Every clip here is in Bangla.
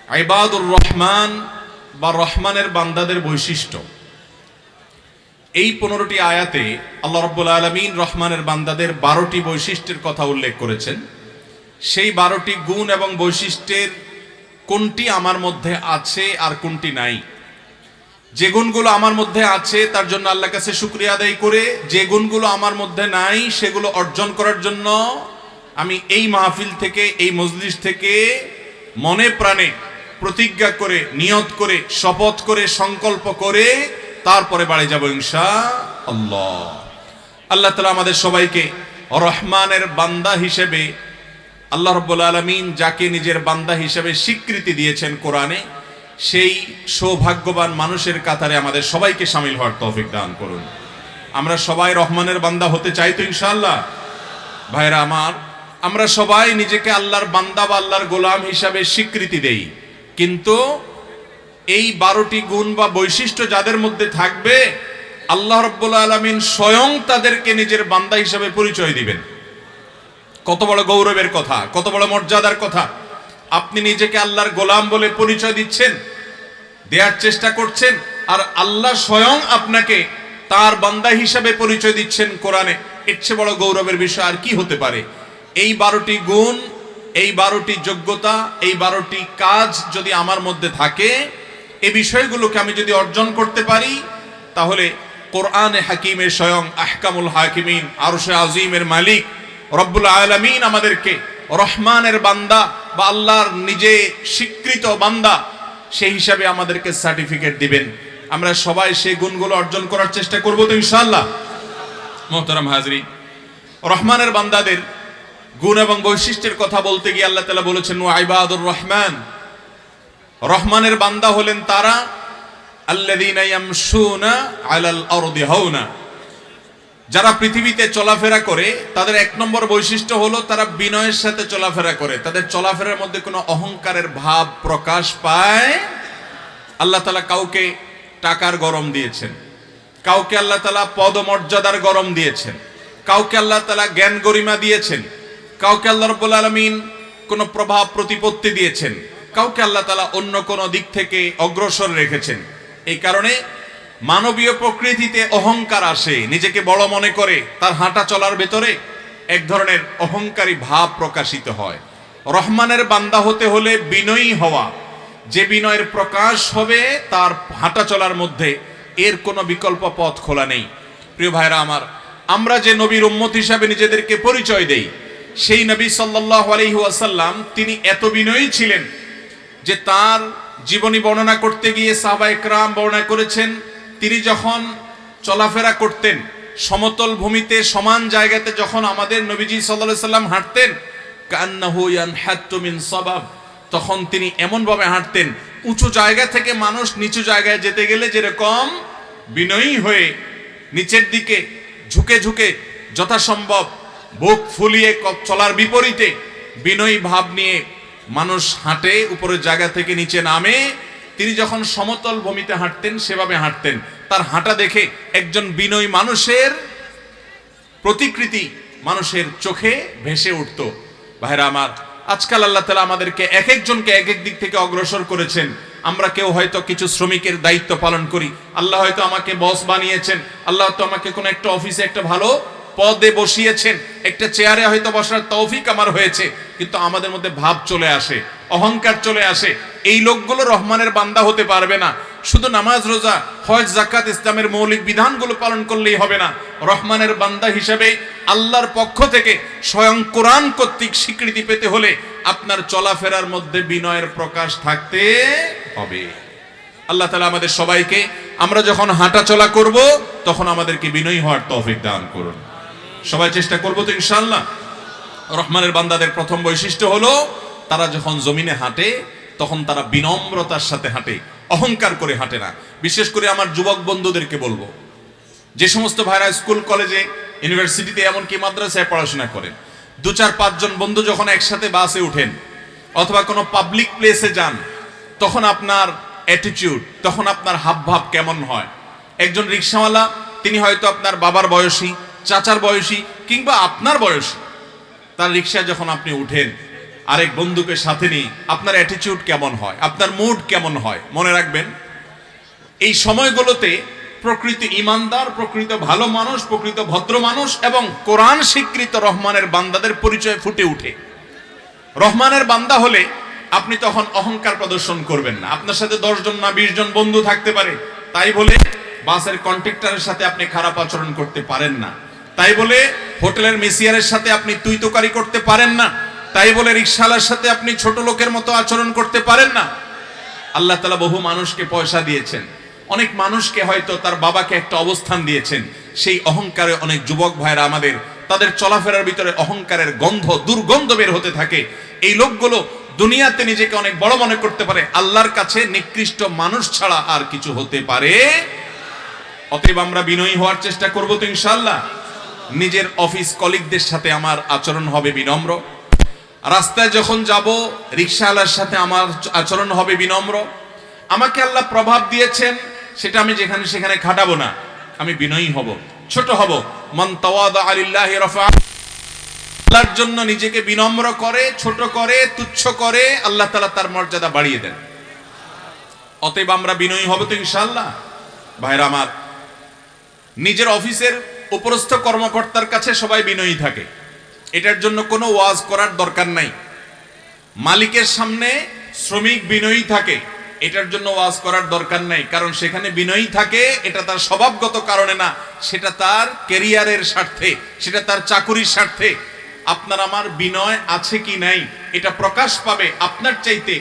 ইবাদুর রহমান বা রহমানের বান্দাদের বৈশিষ্ট্য। এই 15টি আয়াতে আল্লাহ রাব্বুল আলামিন রহমানের বান্দাদের 12টি বৈশিষ্ট্যের কথা উল্লেখ করেছেন। সেই 12টি গুণ এবং বৈশিষ্ট্যের কোনটি আমার মধ্যে আছে আর কোনটি নাই। যে গুণগুলো আমার মধ্যে আছে তার জন্য আল্লাহর কাছে শুকরিয়া আদায় করে, যে গুণগুলো আমার মধ্যে নাই সেগুলো অর্জন করার জন্য আমি এই মাহফিল থেকে, এই মজলিস থেকে মনে প্রাণে প্রতিজ্ঞা করে, নিয়ত করে, শপথ করে, সংকল্প করে তারপরে বাড়ি যাব ইনশাআল্লাহ। আল্লাহ তাআলা আমাদের সবাইকে রহমানের বান্দা হিসেবে, আল্লাহ রাব্বুল আলামিন যাকে নিজের বান্দা হিসেবে স্বীকৃতি দিয়েছেন কোরআনে, সেই সৌভাগ্যবান মানুষের কাতারে আমাদের সবাইকে শামিল হওয়ার তৌফিক দান করুন। আমরা সবাই রহমানের বান্দা হতে চাই তো ইনশাআল্লাহ? ভাইরা আমার, আমরা সবাই নিজেকে আল্লাহর বান্দা বা আল্লাহর গোলাম হিসাবে স্বীকৃতি দেই, কিন্তু এই 12টি গুণ বা বৈশিষ্ট্য যাদের মধ্যে থাকবে আল্লাহ রাব্বুল আলামিন স্বয়ং তাদেরকে নিজের বান্দা হিসাবে পরিচয় দিবেন। কত বড় গৌরবের কথা, কত বড় মর্যাদার কথা! আপনি নিজেকে আল্লাহর গোলাম বলে পরিচয় দিচ্ছেন, দেওয়ার চেষ্টা করছেন, আর আল্লাহ স্বয়ং আপনাকে তার বান্দা হিসাবে পরিচয় দিচ্ছেন কোরআনে। এর চেয়ে বড় গৌরবের বিষয় আর কি হতে পারে? এই 12টি গুণ, এই 12টি যোগ্যতা, এই 12টি কাজ যদি আমার মধ্যে থাকে, এই বিষয়গুলোকে আমি যদি অর্জন করতে পারি, তাহলে কোরআনে হাকিমের স্বয়ং আহকামুল হাকিমিন, আরশে আজিমের মালিক রব্বুল আলামিন আমাদেরকে রহমানের বান্দা বা আল্লাহর নিজে স্বীকৃত বান্দা সেই হিসাবে আমাদেরকে সার্টিফিকেট দিবেন। আমরা সবাই সেই গুণগুলো অর্জন করার চেষ্টা করব তো ইনশাআল্লাহ। মুহতারাম হাজরিন, রহমানের বান্দাদের গুণ এবং বৈশিষ্ট্যের কথা বলতে গিয়ে আল্লাহ তাআলা বলেছেন ওয়া ইবাদুর রহমান, রহমানের বান্দা হলেন তারা আল্লাযীনা ইয়ামশুনা আলাল আরদি হাওনা, যারা পৃথিবীতে চলাফেরা করে তাদের 1 নম্বর বৈশিষ্ট্য হলো তারা বিনয়ের সাথে চলাফেরা করে, তাদের চলাফেরার মধ্যে কোনো অহংকারের ভাব প্রকাশ পায়। আল্লাহ তাআলা কাউকে টাকার গরম দিয়েছেন, কাউকে আল্লাহ তাআলা পদমর্যাদার গরম দিয়েছেন, কাউকে আল্লাহ তাআলা জ্ঞান গরিমা দিয়েছেন, কাউকে আল্লাহ রাব্বুল আলামিন কোনো প্রভাব প্রতিপত্তি দিয়েছেন, কাউকে আল্লাহ তাআলা অন্য কোনো দিক থেকে অগ্রসর রেখেছেন। এই কারণে মানবীয় প্রকৃতিতে অহংকার আসে, নিজেকে বড় মনে করে, তার হাঁটা চলার ভেতরে এক ধরনের অহংকারী ভাব প্রকাশিত হয়। রহমানের বান্দা হতে হলে বিনয়ী হওয়া, যে বিনয়ের প্রকাশ হবে তার হাঁটা চলার মধ্যে, এর কোনো বিকল্প পথ খোলা নেই। প্রিয় ভাইরা আমার, আমরা যে নবীর উম্মত হিসাবে নিজেদেরকে পরিচয় দেই, সেই নবী সাল্লাল্লাহু আলাইহি ওয়াসাল্লাম তিনি এত বিনয়ী ছিলেন যে তার জীবনী বর্ণনা করতে গিয়ে সাহাবায়ে কেরাম বর্ণনা করেছেন, তিনি যখন চলাফেরা করতেন সমতল ভূমিতে, সমান জায়গাতে যখন আমাদের নবীজি সাল্লাল্লাহু আলাইহি সাল্লাম হাঁটতেন, কান্নাহু ইয়ানহাতু মিন সাবাব, তখন তিনি এমন ভাবে হাঁটতেন উঁচু জায়গা থেকে মানুষ নিচু জায়গায় যেতে গেলে যেরকম বিনয়ী হয়ে নিচের দিকে ঝুঁকে ঝুঁকে যথাসম্ভব বুক ফুলিয়ে চলার বিপরীতে বিনয়ী ভাব নিয়ে মানুষ হাঁটে, উপরের জায়গা থেকে নিচে নামে, তিনি যখন সমতল ভূমিতে হাঁটতেন সেভাবে হাঁটতেন। তার হাঁটা দেখে একজন বিনয়ী মানুষের প্রতিকৃতি মানুষের চোখে ভেসে উঠত। ভাইরা আমার, আজকাল আল্লাহ তাআলা আমাদেরকে এক একজনকে এক এক দিক থেকে অগ্রসর করেছেন। আমরা কেউ হয়তো কিছু শ্রমিকের দায়িত্ব পালন করি, আল্লাহ হয়তো আমাকে বস বানিয়েছেন, আল্লাহ তো আমাকে কোনো একটা অফিসে একটা ভালো পদে বসিয়েছেন, একটা চেয়ারে হয়তো বসার তৌফিক আমার হয়েছে, কিন্তু আমাদের মধ্যে ভাব চলে আসে, অহংকার চলে আসে। এই লোকগুলো রহমানের বান্দা হতে পারবে না। শুধু নামাজ, রোজা, হজ, যাকাত, ইসলামের মৌলিক বিধানগুলো পালন করলেই হবে না। রহমানের বান্দা হিসেবে আল্লাহর পক্ষ থেকে স্বয়ং কোরআন কর্তৃক স্বীকৃতি পেতে হলে আপনার চলাফেরার মধ্যে বিনয়ের প্রকাশ থাকতে হবে। আল্লাহ তাআলা আমাদের সবাইকে, আমরা যখন হাঁটা চলা করব তখন আমাদেরকে বিনয়ী হওয়ার তৌফিক দান করুন। সবাই চেষ্টা করব তো ইনশাআল্লাহ। রহমানের বান্দাদের প্রথম বৈশিষ্ট্য হলো তারা যখন জমিনে হাঁটে তখন তারা বিনম্রতার সাথে হাঁটে, অহংকার করে হাঁটে না। বিশেষ করে আমার যুবক বন্ধুদেরকে বলবো, যে সমস্ত ভাইরা স্কুল, কলেজে, ইউনিভার্সিটিতে, এমনকি মাদ্রাসায় পড়াশোনা করেন, 2-4-5 জন বন্ধু যখন একসাথে বাসে উঠেন অথবা কোনো পাবলিক প্লেসে যান, তখন আপনার অ্যাটিটিউড, তখন আপনার হাবভাব কেমন হয়? একজন রিকশাওয়ালা, তিনি হয়তো আপনার বাবার বয়সী, চাচার বয়সী কিংবা আপনার বয়সী, তার রিকশায় যখন আপনি উঠেন আরেক বন্ধুকে সাথে নিয়ে আপনার অ্যাটিটিউড কেমন হয়, আপনার মুড কেমন হয়। মনে রাখবেন এই সময়গুলোতে প্রকৃত ইমানদার, প্রকৃত ভালো মানুষ, প্রকৃত ভদ্র মানুষ এবং কোরআন স্বীকৃত রহমানের বান্দাদের পরিচয় ফুটে উঠে। রহমানের বান্দা হলে আপনি তখন অহংকার প্রদর্শন করবেন না। আপনার সাথে 10 জন না 20 জন বন্ধু থাকতে পারে, তাই বলে বাসের কন্ট্রাক্টরের সাথে আপনি খারাপ আচরণ করতে পারেন না। তাই বলে হোটেলের মেসিয়ারের সাথে আপনি তুই তোকারি করতে পারেন না। তাই বলে রিকশাওয়ালার সাথে আপনি ছোট লোকের মতো আচরণ করতে পারেন না। আল্লাহ তাআলা বহু মানুষকে পয়সা দিয়েছেন, অনেক মানুষকে হয়তো তার বাবাকে একটা অবস্থান দিয়েছেন। সেই অহংকারে অনেক যুবক ভাইরা আমাদের তাদের চলাফেরার ভিতরে অহংকারের গন্ধ, দুর্গন্ধ বের হতে থাকে। এই লোকগুলো দুনিয়াতে নিজেকে অনেক বড় মনে করতে পারে, আল্লাহর কাছে নিকৃষ্ট মানুষ ছাড়া আর কিছু হতে পারে। অতএব আমরা বিনয়ী হওয়ার চেষ্টা করব তো ইনশাআল্লাহ। নিজের অফিস কলিগদের সাথে আমার আচরণ হবে বিনম্র। রাস্তায় যখন যাব রিকশাওয়ালার সাথে আমার আচরণ হবে বিনম্র। আমাকে আল্লাহ প্রভাব দিয়েছেন, সেটা আমি যেখানে সেখানে খাটাবো না, আমি বিনয়ী হব, ছোট হব। মান তাওয়াদা লিল্লাহি রাফা, আল্লাহর জন্য নিজেকে বিনম্র করে, ছোট করে, তুচ্ছ করে, আল্লাহ তাআলা তার মর্যাদা বাড়িয়ে দেন। অতএব আমরা বিনয়ী হব তো ইনশাআল্লাহ। ভাইরা আমার, নিজের অফিসের উপরস্থ কর্মকর্তার কাছে সবাই বিনয়ী থাকে, এটার জন্য কোনো ওয়াজ করার দরকার নাই। মালিকের সামনে শ্রমিক বিনয়ী থাকে, এটার জন্য ওয়াজ করার দরকার নাই, কারণ সেখানে বিনয়ী থাকে এটা তার স্বভাবগত কারণে না, সেটা তার ক্যারিয়ারের স্বার্থে, সেটা তার চাকুরির স্বার্থে। আপনার আমার বিনয় আছে কি নাই এটা প্রকাশ পাবে আপনার চাইতে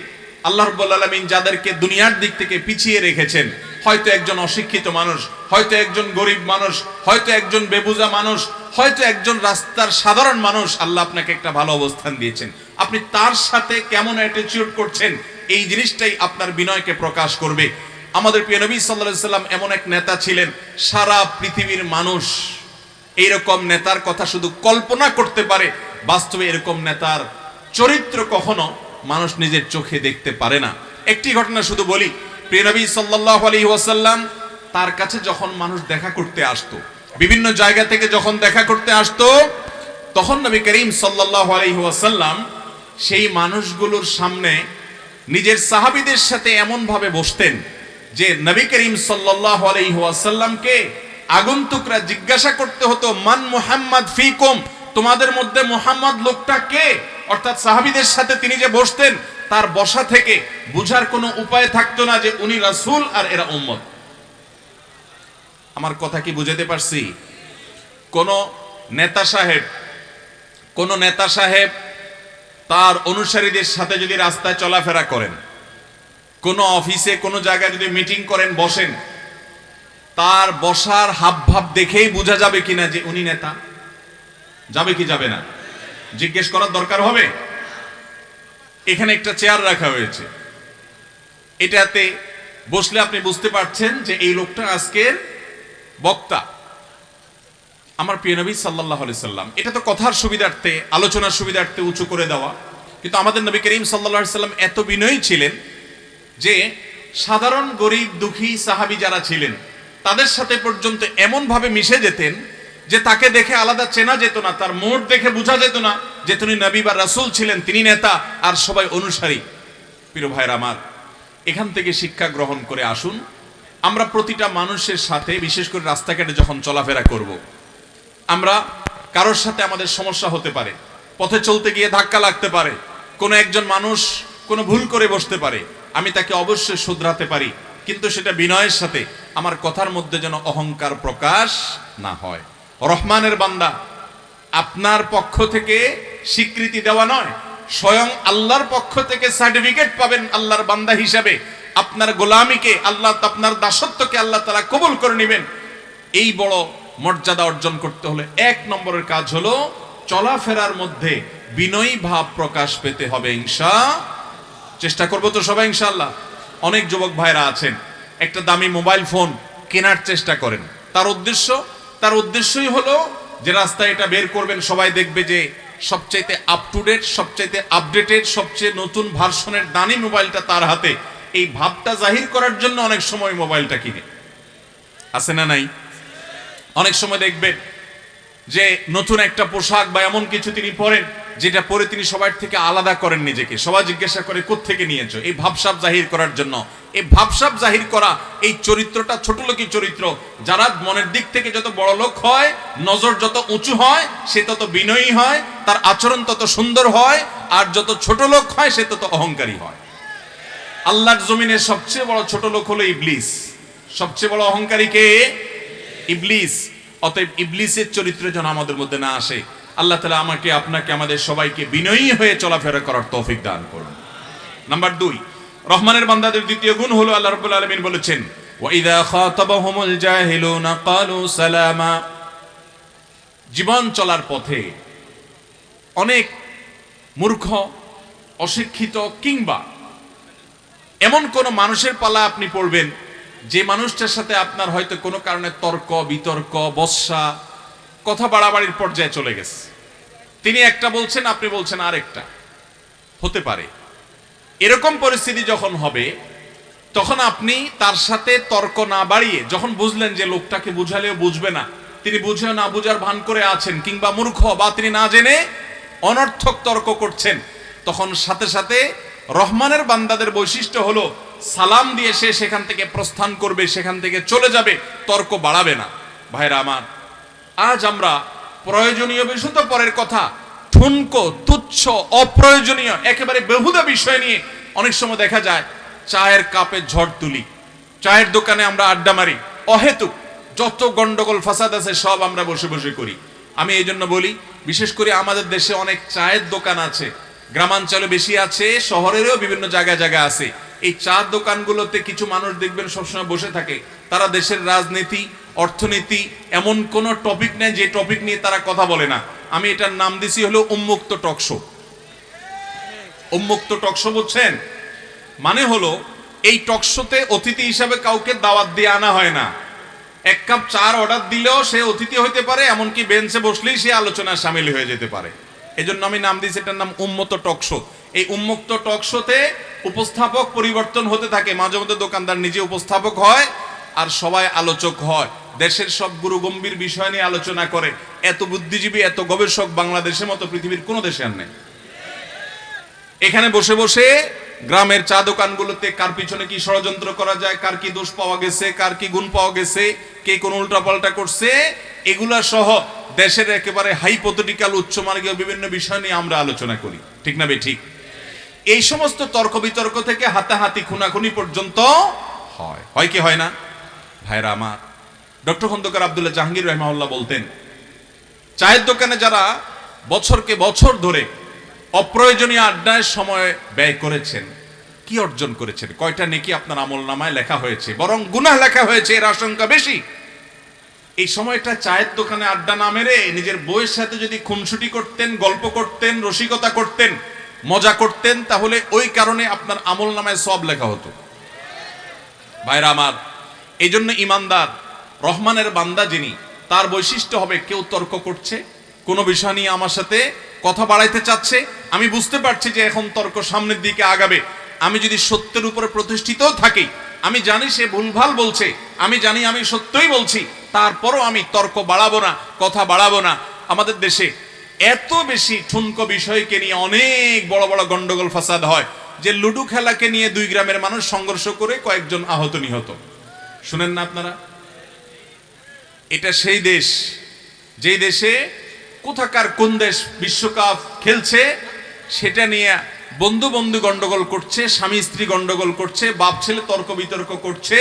আল্লাহ রাব্বুল আলামিন যাদেরকে দুনিয়ার দিক থেকে পিছিয়ে রেখেছেন। হয়তো একজন অশিক্ষিত মানুষ, হয়তো একজন গরিব মানুষ, হয়তো একজন বেবুজা মানুষ, হয়তো একজন রাস্তার সাধারণ মানুষ, আল্লাহ আপনাকে একটা ভালো অবস্থান দিয়েছেন। আপনি তার সাথে কেমন অ্যাটিটিউড করছেন, এই জিনিসটাই আপনার বিনয়কে প্রকাশ করবে। আমাদের প্রিয় নবী সাল্লাল্লাহু আলাইহি সাল্লাম এমন এক নেতা ছিলেন, সারা পৃথিবীর মানুষ এইরকম নেতার কথা শুধু কল্পনা করতে পারে, বাস্তবে এরকম নেতার চরিত্র কখনো মানুষ নিজের চোখে দেখতে পারে না। একটি ঘটনা শুধু বলি, প্রিয় নবী সাল্লাল্লাহু আলাইহি ওয়াসাল্লাম তার কাছে যখন মানুষ দেখা করতে আসতো, বিভিন্ন জায়গা থেকে যখন দেখা করতে আসতো, তখন নবী করিম সাল্লাল্লাহু আলাইহি ওয়াসাল্লাম সেই মানুষগুলোর সামনে নিজের সাহাবীদের সাথে এমন ভাবে বসতেন যে নবী করিম সাল্লাল্লাহু আলাইহি ওয়াসাল্লামকে আগন্তুকরা জিজ্ঞাসা করতে হতো, মান মুহাম্মদ ফিকুম, তোমাদের মধ্যে মুহাম্মদ লোকটা কে? অর্থাৎ সাহাবীদের সাথে তিনি যে বসতেন, তার বসা থেকে বুঝার কোনো উপায় থাকতো না যে উনি রাসূল আর এরা উম্মত। আমার কথা কি বুঝাতে পারছি? কোন নেতা সাহেব তার অনুসারীদের সাথে যদি রাস্তায় চলাফেরা করেন, কোন অফিসে কোন জায়গায় যদি মিটিং করেন, বসেন, তার বসার হাবভাব দেখেই বোঝা যাবে কিনা যে উনি নেতা। যাবে কি যাবে না? জিজ্ঞেস করার দরকার হবে। এখানে একটা চেয়ার রাখা হয়েছে, এটাতে বসলে আপনি বুঝতে পারছেন যে এই লোকটা আজকের বক্তা, আমার প্রিয় নবী সাল্লাল্লাহু আলাইহি সাল্লাম। এটা তো কথার সুবিধার্থে, আলোচনার সুবিধার্থে উঁচু করে দেওয়া, কিন্তু আমাদের নবী করিম সাল্লাল্লাহু আলাইহি সাল্লাম এত বিনয়ী ছিলেন যে সাধারণ গরিব দুঃখী সাহাবী যারা ছিলেন তাদের সাথে পর্যন্ত এমন ভাবে মিশে যেতেন যে তাকে দেখে আলাদা চেনা যেত না, তার মুখ দেখে বোঝা যেত না যে তিনি নবী বা রাসূল ছিলেন, তিনি নেতা আর সবাই অনুসারী। প্রিয় ভাইরা আমার, এখান থেকে শিক্ষা গ্রহণ করে আসুন, আমরা প্রতিটা মানুষের সাথে, বিশেষ করে রাস্তাঘাটে যখন চলাফেরা করব, আমরা কারোর সাথে আমাদের সমস্যা হতে পারে, পথে চলতে গিয়ে ধাক্কা লাগতে পারে, কোনো একজন মানুষ কোনো ভুল করে বসতে পারে, আমি তাকে অবশ্যই শুধরাতে পারি, কিন্তু সেটা বিনয়ের সাথে, আমার কথার মধ্যে যেন অহংকার প্রকাশ না হয়। রহমানের বান্দা, আপনার পক্ষ থেকে স্বীকৃতি দেওয়া নয়, স্বয়ং আল্লাহর পক্ষ থেকে সার্টিফিকেট পাবেন আল্লাহর বান্দা হিসাবে। আপনার গোলামিকে আল্লাহ, আপনার দাসত্বকে আল্লাহ তাআলা কবুল করে নেবেন। এই বড় মর্যাদা অর্জন করতে হলে 1 নম্বরের কাজ হলো চলাফেরার মধ্যে বিনয়ী ভাব প্রকাশ পেতে হবে। চেষ্টা করবো তো সবাই ইনশাআল্লাহ। অনেক যুবক ভাইরা আছেন, একটা দামি মোবাইল ফোন কেনার চেষ্টা করেন, তার উদ্দেশ্যই হলো যে রাস্তায় এটা বের করবেন, সবাই দেখবে যে সবচাইতে আপ টু ডেট, সবচাইতে আপডেটেড, সবচেয়ে নতুন ভার্সনের দামি মোবাইলটা তার হাতে। এই ভাবটা জাহির করার জন্য অনেক সময় মোবাইলটা কিনে, আছে না নাই? অনেক সময় দেখবেন যে নতুন একটা পোশাক বা এমন কিছু তিনি পরেন, যেটা পরে তিনি সবার থেকে আলাদা করেন নিজেকে। সবাই জিজ্ঞাসা করে কোত্থেকে নিয়েছো? এই ভাবসাব জাহির করার জন্য। এই ভাবসাব জাহির করা, এই চরিত্রটা ছোট লোকই চরিত্র। যারা মনের দিক থেকে যত বড় লোক হয়, নজর যত উঁচু হয়, সে তত বিনয়ী হয়, তার আচরণ তত সুন্দর হয়, আর যত ছোট লোক হয় সে তত অহংকারী হয়। আল্লাহর জমিনের সবচেয়ে বড় ছোট লোক হলো ইবলিস। সবচেয়ে বড় অহংকারী কে? ইবলিস। অতএব ইবলিসের চরিত্র যেন আমাদের মধ্যে না আসে। আল্লাহ তাআলা আমাকে, আপনাকে, আমাদের সবাইকে বিনয়ী হয়ে চলাফেরা করার তৌফিক দান করুন। নাম্বার 2, রহমানের বান্দাদের দ্বিতীয় গুণ হলো আল্লাহ রাব্বুল আলামিন বলেছেন, ওয়া ইযা খাতাবাহুমুল জাহিলুনা ক্বালু সালামা। জীবন চলার পথে অনেক মূর্খ, অশিক্ষিত কিংবা এমন কোন মানুষের পালা আপনি পড়বেন যে মানুষটার সাথে আপনার হয়তো কোনো কারণে তর্ক বিতর্ক, বর্ষা, কথা বাড়াবাড়ির পর্যায়ে চলে গেছে। তিনি একটা বলছেন, আপনি বলছেন আরেকটা। হতে পারে এরকম পরিস্থিতি যখন হবে, তখন আপনি তার সাথে তর্ক না বাড়িয়ে, যখন বুঝলেন যে লোকটাকে বুঝালেও বুঝবে না, তিনি বুঝেও না বুঝার ভান করে আছেন, কিংবা মূর্খ বা তিনি না জেনে অনর্থক তর্ক করছেন, তখন সাথে সাথে রহমানের বান্দাদের বৈশিষ্ট্য হলো সালাম দিয়ে সে সেখান থেকে প্রস্থান করবে, সেখান থেকে চলে যাবে, তর্ক বাড়াবে না। ভাইরা আমার, আজ আমরা প্রয়োজনীয় বিষয় তো পরের কথা, ঠুনকো, তুচ্ছ, অপ্রয়োজনীয় একেবারে বেহুদা বিষয় নিয়ে অনেক সময় দেখা যায় চায়ের কাপে ঝড় তুলি, চায়ের দোকানে আমরা আড্ডা মারি, অহেতুক যত গন্ডগোল ফাসাদ আছে সব আমরা বসে বসে করি। আমি এই জন্য বলি, বিশেষ করে আমাদের দেশে অনেক চায়ের দোকান আছে, গ্রামাঞ্চলে বেশি আছে, শহরেরও বিভিন্ন জায়গায় জায়গায় আছে। এই চার দোকানগুলোতে কিছু মানুষ দেখবেন সবসময় বসে থাকে, তারা দেশের রাজনীতি, অর্থনীতি, এমন কোন টপিক নেই যে টপিক নিয়ে তারা কথা বলে না। আমি এটার নাম দিছি হলো উন্মুক্ত টকশো। উন্মুক্ত টকশো বুঝছেন? মানে হলো এই টকশোতে অতিথি হিসাবে কাউকে দাওয়াত দিয়ে আনা হয় না। এক কাপ চার অর্ডার দিলেও সে অতিথি হইতে পারে, এমনকি বেঞ্চে বসলেই সে আলোচনায় সামিল হয়ে যেতে পারে। এজন্য আমি নাম দিয়েছি এটার নাম উন্মুক্ত টকশো। এই উন্মুক্ত টকশোতে উপস্থাপক পরিবর্তন হতে থাকে, মাঝে মধ্যে দোকানদার নিজে উপস্থাপক হয় আর সবাই আলোচক হয়। দেশের সব গুরু গম্ভীর বিষয় নিয়ে আলোচনা করে। এত বুদ্ধিজীবী, এত গবেষক বাংলাদেশের মতো পৃথিবীর কোনো দেশে আর নেই। এখানে বসে বসে গ্রামের চা দোকানগুলোতে কার পিছনে কি ষড়যন্ত্র করা যায়, কার কি দোষ পাওয়া গেছে, কার কি গুণ পাওয়া গেছে, কে কোন উল্টাপাল্টা করছে, এগুলা সহ দেশের একেবারে হাইপোথেটিক্যাল উচ্চমার্গীয় বিভিন্ন বিষয় নিয়ে আমরা আলোচনা করি, ঠিক না ঠিক? এই সমস্ত তর্ক বিতর্ক থেকে হাতাহাতি খুনাখুনি পর্যন্ত হয় কি হয় না? ভাইরা আমার, ডক্টর খন্দকার আব্দুল্লাহ জাহাঙ্গীর রাহিমাহুল্লাহ বলতেন, চায়ের দোকানে যারা বছরকে বছর ধরে অপ্রয়োজনীয় আড্ডায় সময় ব্যয় করেছেন, কি অর্জন করেছেন? কয়টা নেকি আপনার আমলনামায় লেখা হয়েছে? বরং গুনাহ লেখা হয়েছে, এর আশঙ্কা বেশি। এই সময়টা চায়ের দোকানে আড্ডা না মেরে নিজের বউয়ের সাথে যদি খুনসুটি করতেন, গল্প করতেন, রসিকতা করতেন, মজা করতেন, তাহলে ওই কারণে আপনার আমলনামায় সব লেখা হতো। ভাইরা আমার, এই জন্য ইমানদার রহমানের বান্দা যিনি, তার বৈশিষ্ট্য হবে কেউ তর্ক করছে, কোনো বিষয় নিয়ে আমার সাথে কথা বাড়াইতে চাচ্ছে, আমি বুঝতে পারছি যে এখন তর্ক সামনের দিকে আগাবে, আমি যদি সত্যের উপরে প্রতিষ্ঠিত থাকি, আমি জানি সে ভুলভাল বলছে, আমি জানি আমি সত্যই বলছি, তারপরও আমি তর্ক বাড়াবো না, কথা বাড়াবো না। আমাদের দেশে এত বেশি ঠুনকো বিষয়কে নিয়ে অনেক বড় বড় গন্ডগোল ফাসাদ হয় যে লুডু খেলাকে নিয়ে 2 গ্রামের মানুষ সংঘর্ষ করে কয়েকজন আহত নিহত। শুনেন না আপনারা? এটা সেই দেশ যেই দেশে কোথাকার কোন দেশ বিশ্বকাপ খেলছে সেটা নিয়ে বন্ধু বন্ধু গন্ডগোল করছে, স্বামী স্ত্রী গন্ডগোল করছে, বাপ ছেলে তর্ক বিতর্ক করছে,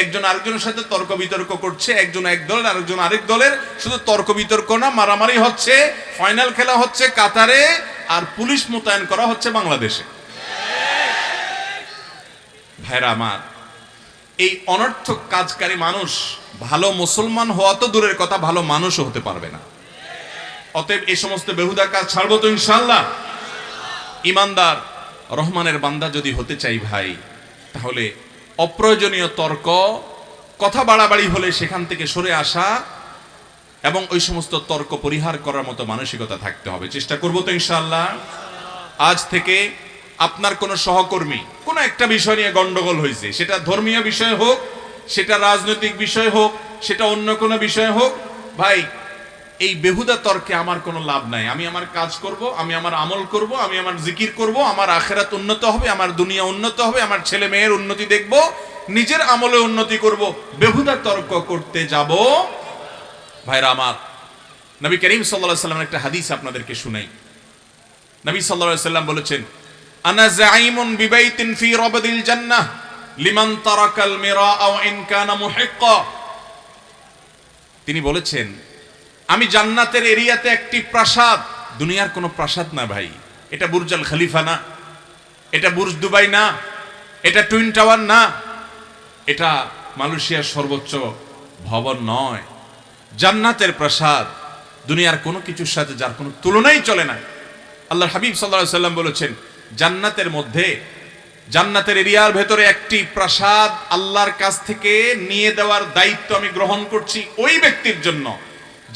একজন আরেকজনের সাথে তর্ক বিতর্ক করছে, একজন এক দলের আরেকজন আরেক দলের, শুধু তর্ক বিতর্ক না, মারামারি হচ্ছে, ফাইনাল খেলা হচ্ছে কাতারে, আর পুলিশ মোতায়েন করা হচ্ছে বাংলাদেশে। ভাইরা আমার, এই অনর্থক কাজকারী মানুষ ভালো মুসলমান হওয়া তো দূরের কথা, ভালো মানুষও হতে পারবে না। অতএব এই সমস্ত বেহুদা কাজ ছাড়বো তো ইনশাআল্লাহ। ইমানদার রহমানের বান্দা যদি হতে চাই ভাই, তাহলে অপ্রয়োজনীয় তর্ক, কথা বাড়াবাড়ি হলে সেখান থেকে সরে আসা এবং ওই সমস্ত তর্ক পরিহার করার মতো মানসিকতা থাকতে হবে। চেষ্টা করবো তো ইনশাআল্লাহ। আজ থেকে আপনার কোনো সহকর্মী কোনো একটা বিষয় নিয়ে গন্ডগোল হয়েছে, সেটা ধর্মীয় বিষয় হোক, সেটা রাজনৈতিক বিষয় হোক, সেটা অন্য কোনো বিষয় হোক, ভাই এই বেহুদা তর্কে আমার কোনো লাভ নাই। আমি আমার কাজ করব, আমি আমার আমল করব, আমি আমার জিকির করব, আমার আখিরাত উন্নত হবে, আমার দুনিয়া উন্নত হবে, আমার ছেলে মেয়ের উন্নতি দেখব, নিজের আমলে উন্নতি করব। বেহুদা তর্ক করতে যাব? ভাইরা আমার, নবী করিম সাল্লাল্লাহু আলাইহি ওয়াসাল্লামের একটা হাদিস আপনাদেরকে শুনাই। নবী সাল্লাল্লাহু আলাইহি ওয়াসাল্লাম বলেছেন, আনা যাঈমুন বিবাইতিন ফি রাবাদিল জান্নাহ লিমান তারাকাল মিরাআ ওয়া ইন কানা মুহিক্কা। তিনি বলেছেন, আমি জান্নাতের এরিয়াতে একটি প্রাসাদ, দুনিয়ার কোনো প্রাসাদ না ভাই, এটা বুর্জ আল খলিফা না, এটা বুর্জ দুবাই না, এটা টুইন টাওয়ার না, এটা মালয়েশিয়ার সর্বোচ্চ ভবন নয়, জান্নাতের প্রাসাদ, দুনিয়ার কোনো কিছুর সাথে যার কোনো তুলনাই চলে না। আল্লাহর হাবিব সাল্লাল্লাহু আলাইহি ওয়াসাল্লাম বলেছেন, জান্নাতের মধ্যে, জান্নাতের এরিয়ার ভেতরে একটি প্রাসাদ আল্লাহর কাছ থেকে নিয়ে দেওয়ার দায়িত্ব আমি গ্রহণ করছি ওই ব্যক্তির জন্য,